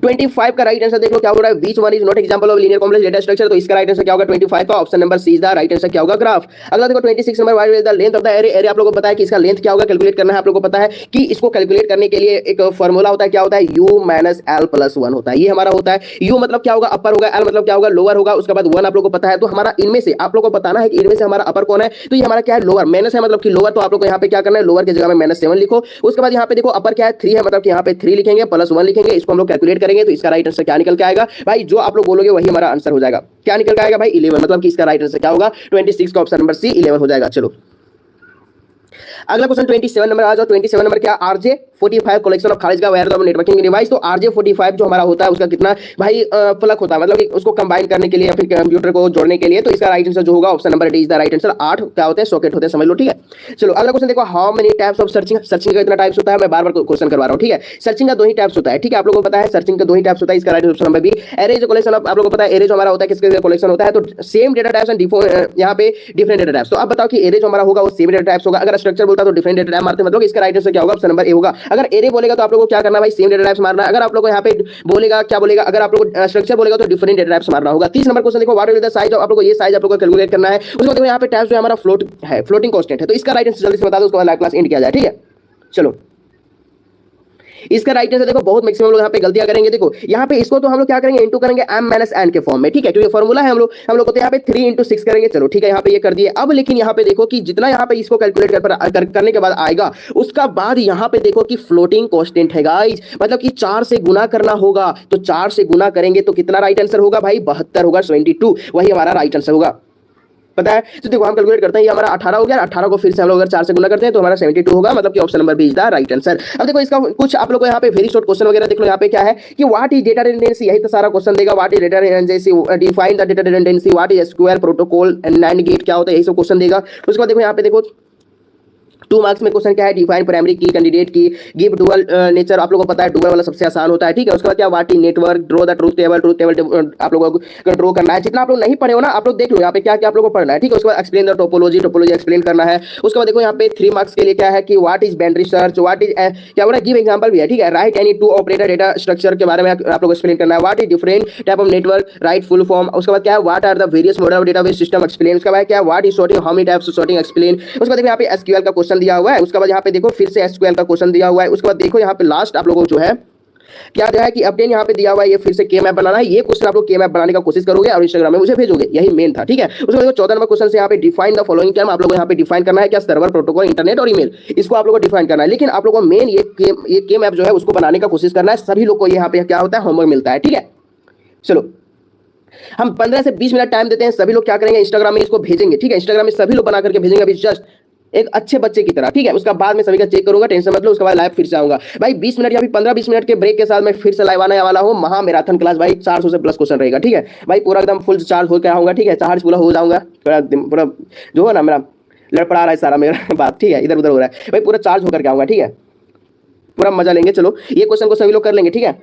25 का राइट आंसर देख लो क्या हो रहा है, which one is not example of linear complex data structure, तो इसका राइट आंसर क्या होगा 25 का option number C is the right answer क्या होगा, ग्राफ। अगला देखो 26 number, what is the length of the array, array आप लोगों को पता है कि इसका लेंथ क्या होगा, कैलकुलेट करना है, आप लोगों को पता है कि इसको कैलकुलेट करने के लिए एक फार्मूला होता है, क्या होता है, u माइनस l प्लस 1 होता है, ये हमारा होता है। u मतलब क्या होगा, अपर होगा, l मतलब क्या होगा, लोअर होगा, उसके बाद 1 आप लोगों को पता है। तो हमारा इनमें से आप लोगों को बताना है कि इनमें से हमारा अपर कौन है, तो ये हमारा क्या है, लोअर, माइनस है मतलब कि लोअर, तो आप लोग को यहाँ पे क्या करना है, लोअर की जगह में -7 लिखो। उसके बाद यहाँ पे देखो अपर क्या है, 3 है, मतलब कि यहाँ पे 3 लिखेंगे प्लस 1 लिखेंगे, इसको हम लोग कैलकुलेट करेंगे, तो इसका राइट आंसर क्या निकल के आएगा भाई, जो आप लोग बोलोगे वही हमारा आंसर हो जाएगा। क्या निकल के आएगा भाई, 11, मतलब कि इसका राइट आंसर क्या होगा 26 का ऑप्शन नंबर सी 11 हो जाएगा। चलो अगला क्वेश्चन 27 नंबर आ जाओ। 27 नंबर क्या, RJ 45 कलेक्शन ऑफ खारिज का वायर ऑफ नेटवर्किंग डिवाइस। तो RJ 45 जो हमारा होता है उसका कितना भाई प्लग होता है, मतलब कि उसको कंबाइन करने के लिए या फिर कंप्यूटर को जोड़ने के लिए। तो इसका राइट आंसर जो होगा option number D is the right answer. 8 क्या होते हैं, सॉकेट होते हैं, समझ लो, ठीक है। चलो अगला क्वेश्चन देखो, how many types of searching. Searching का कितना टाइप्स होता है, मैं बार बार क्वेश्चन करवा रहा हूं, ठीक है। सर्चिंग का दो ही टाइप्स होता है, ठीक है, आप लोगों को पता है सर्चिंग का दो ही टाइप्स होता है। इसका right option number B, array जो कलेक्शन ऑफ, आप लोगों को पता है एरे जो हमारा होता है किसके कलेक्शन होता है, तो सेम डेटा टाइप्स एंड यहाँ पे डिफरेंट डेटा टाइप्स। तो आप बताओ कि एरे जो हमारा होगा वो सेम डेटा टाइप्स होगा, अगर स्ट्रक्चर बोलता तो डिफरेंट डेटा टाइप मारते, मतलब इसका राइट आंसर क्या होगा, ऑप्शन नंबर ए होगा। अगर एरे बोलेगा तो आप लोगों को क्या करना है भाई, सेम डेटा टाइप्स मारना है। अगर आप लोगों को यहाँ पे बोलेगा, क्या बोलेगा, अगर आप लोग स्ट्रक्चर बोलेगा तो डिफरेंट डेटा टाइप्स मारना होगा। 30 नंबर क्वेश्चन देखो, व्हाट इज द साइज, आप लोगों को ये साइज आप लोगों को कैलकुलेट करना है। उसको देखो यहाँ पे टाइप्स जो हमारा फ्लोट है, फ्लोटिंग कांस्टेंट है। तो इसका राइट आंसर जल्दी से बता दो, उसके बाद लाइव क्लास एंड किया जाए, ठीक है। चलो इसका राइट आंसर देखो, बहुत मैक्सिमम लोग यहाँ पे गलतियां करेंगे। देखो यहाँ पे इसको तो हम लोग क्या करेंगे, इनटू करेंगे m - n के फॉर्म में, ठीक है, क्योंकि फॉर्मूला है हम लोग को तो यहाँ पे 3 × 6 करेंगे। चलो ठीक है, यहाँ पे ये कर दिए। अब लेकिन यहाँ पे देखो कि जितना यहाँ पे इसको कैलकुलेट करने के बाद आएगा, उसका बाद यहाँ पे देखो कि फ्लोटिंग कांस्टेंट है गाइस, मतलब कि 4 से गुना करना होगा। तो 4 से गुना करेंगे तो कितना राइट आंसर होगा भाई, 72 होगा, 72 वही हमारा राइट आंसर होगा, पता है। तो देखो हम कैलकुलेट करते हैं, ये हमारा 18 हो गया, 18 को फिर से हम लोग अगर 4 से गुना करते हैं तो हमारा 72 होगा, मतलब कि option number B is the right answer. अब देखो इसका कुछ आप लोग को यहाँ पे वेरी शॉर्ट क्वेश्चन वगैरह देख लो। यहाँ पे क्या है कि व्हाट इज डेटा रिडंडेंसी, यही तो सारा क्वेश्चन देगा। What is data redundancy, define the data redundancy, what is SQL protocol, NAND gate क्या होता है, यही सब क्वेश्चन देगा। उसके बाद देखो यहाँ पे देखो 2 मार्क्स में क्वेश्चन क्या है, डिफाइन प्राइमरी की, कैंडिडेट की, गिव डुअल नेचर, आप लोगों को पता है डुअल वाला सबसे आसान होता है, ठीक है। उसके बाद क्या, what is network, draw the truth table आप लोगों को ड्रॉ करना है। जितना आप लोग नहीं पढ़े हो ना, आप लोग देख लो यहाँ पे क्या क्या आप लोगों को पढ़ना है, ठीक है। उसके बाद एक्सप्लेन द टोपोलॉजी एक्सप्लेन करना है। उसके बाद देखो यहाँ पे 3 मार्क्स के लिए क्या है कि what is binary search, what is क्या बोला, गिव एग्जांपल भी है, ठीक है। Right any 2 operator data structure के बारे में आप लोग एक्सप्लेन करना है। What is different type of network, right full form. उसके बाद क्या है, what are the various model of database system, explain. उसके बाद क्या है, what is sorting, how many types of sorting, explain. उसके बाद देखो यहाँ पे एसक्यूएल का क्वेश्चन दिया हुआ है। उसके बाद यहाँ पे देखो फिर से एसक्यूएल का क्वेश्चन दिया हुआ है। उसके बाद देखो यहाँ पे लास्ट आप लोगों को जो है क्या दिया है कि अपडेट यहाँ पे दिया हुआ है, ये फिर से के मैप बनाना है। ये क्वेश्चन आप लोग के मैप बनाने का कोशिश करोगे और इंस्टाग्राम में मुझे भेजोगे, यही मेन था, ठीक है। उसके बाद 14 नंबर क्वेश्चन से यहाँ पे डिफाइन द फॉलोइंग टर्म, आप लोगों को यहाँ पे डिफाइन करना है क्या, सर्वर, प्रोटोकॉल, इंटरनेट और ईमेल, इसको आप लोगों को डिफाइन करना है। लेकिन आप लोगों को मेन ये के मैप जो है उसको बनाने का कोशिश करना है। सभी लोग को यहाँ पे क्या होता है, होमवर्क मिलता है, ठीक है। चलो हम 15 से 20 मिनट टाइम देते हैं, सभी लोग क्या करेंगे, इंस्टाग्राम में इसको भेजेंगे, ठीक है। इंस्टाग्राम में सभी लोग बना करके भेजेंगे अभी, जस्ट एक अच्छे बच्चे की तरह, ठीक है। उसका बाद में सभी का चेक करूंगा, टेंशन मत लो। उसके बाद लाइव फिर से आऊंगा भाई 20 मिनट या फिर 15-20 मिनट के ब्रेक के साथ मैं फिर से लाइव आने वाला हूं। महा मैराथन क्लास भाई, 400 से प्लस क्वेश्चन रहेगा, ठीक है भाई। पूरा एकदम फुल चार्ज होकर आऊंगा, ठीक है, चार्ज पूरा हो जाऊंगा, पूरा जो है ना मेरा लड़पड़ा रहा है सारा मेरा बात, ठीक है, इधर उधर हो रहा है भाई, पूरा चार्ज होकर के आऊंगा, ठीक है, पूरा मजा लेंगे। चलो ये क्वेश्चन को सभी लोग कर लेंगे, ठीक है।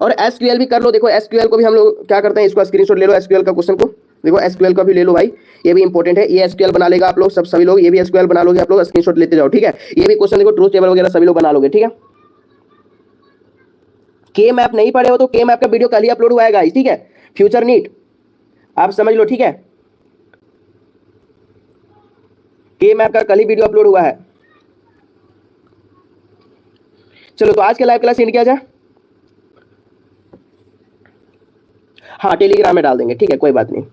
और एसक्यूएल भी कर लो। देखो एसक्यूएल को भी हम लोग क्या करते हैं, इसको स्क्रीनशॉट ले लो एसक्यूएल का क्वेश्चन को, देखो एसक्यूएल का भी ले लो भाई, ये भी इंपॉर्टेंट है। ये एसक्यूएल बना लेगा आप लोग सभी लोग, ये भी एसक्यूएल बना लोगे आप लोग, स्क्रीनशॉट लेते जाओ, ठीक है। ये भी क्वेश्चन देखो, ट्रूथ टेबल वगैरह सभी लोग बना लोगे, ठीक है। के मैप नहीं पढ़े हो तो के मैप का वीडियो कल ही अपलोड हुआ है गाइस, ठीक है। फ्यूचर नीट आप समझ लो, ठीक है। के मैप का कल ही वीडियो अपलोड हुआ है। चलो तो आज के लाइव क्लास एंड किया जाए। हाँ टेलीग्राम में डाल देंगे, ठीक है, कोई बात नहीं।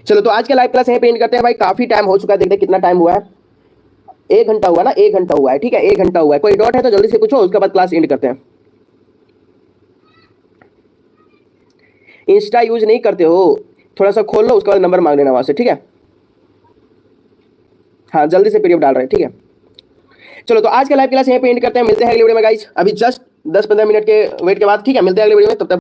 चलो तो आज के लाइव क्लास यहीं पे एंड करते हैं भाई, काफी टाइम हो चुका है, देखते हैं कितना टाइम हुआ है। 1 घंटा हुआ ना, 1 घंटा हुआ है, ठीक है, 1 घंटा हुआ है। कोई डाउट है तो जल्दी से पूछो, उसके बाद क्लास एंड करते हैं। इंस्टा यूज नहीं करते हो, थोड़ा सा खोल लो, उसके बाद नंबर मांग लेना वहां से, ठीक है। हाँ जल्दी से पीडीएफ डाल रहे हैं, ठीक है। चलो तो आज के लाइव क्लास यहीं पे एंड करते हैं, मिलते हैं अगले वीडियो में गाइस। अभी जस्ट 10-15 मिनट के वेट के बाद, ठीक है, मिलते हैं अगले वीडियो में, तब तक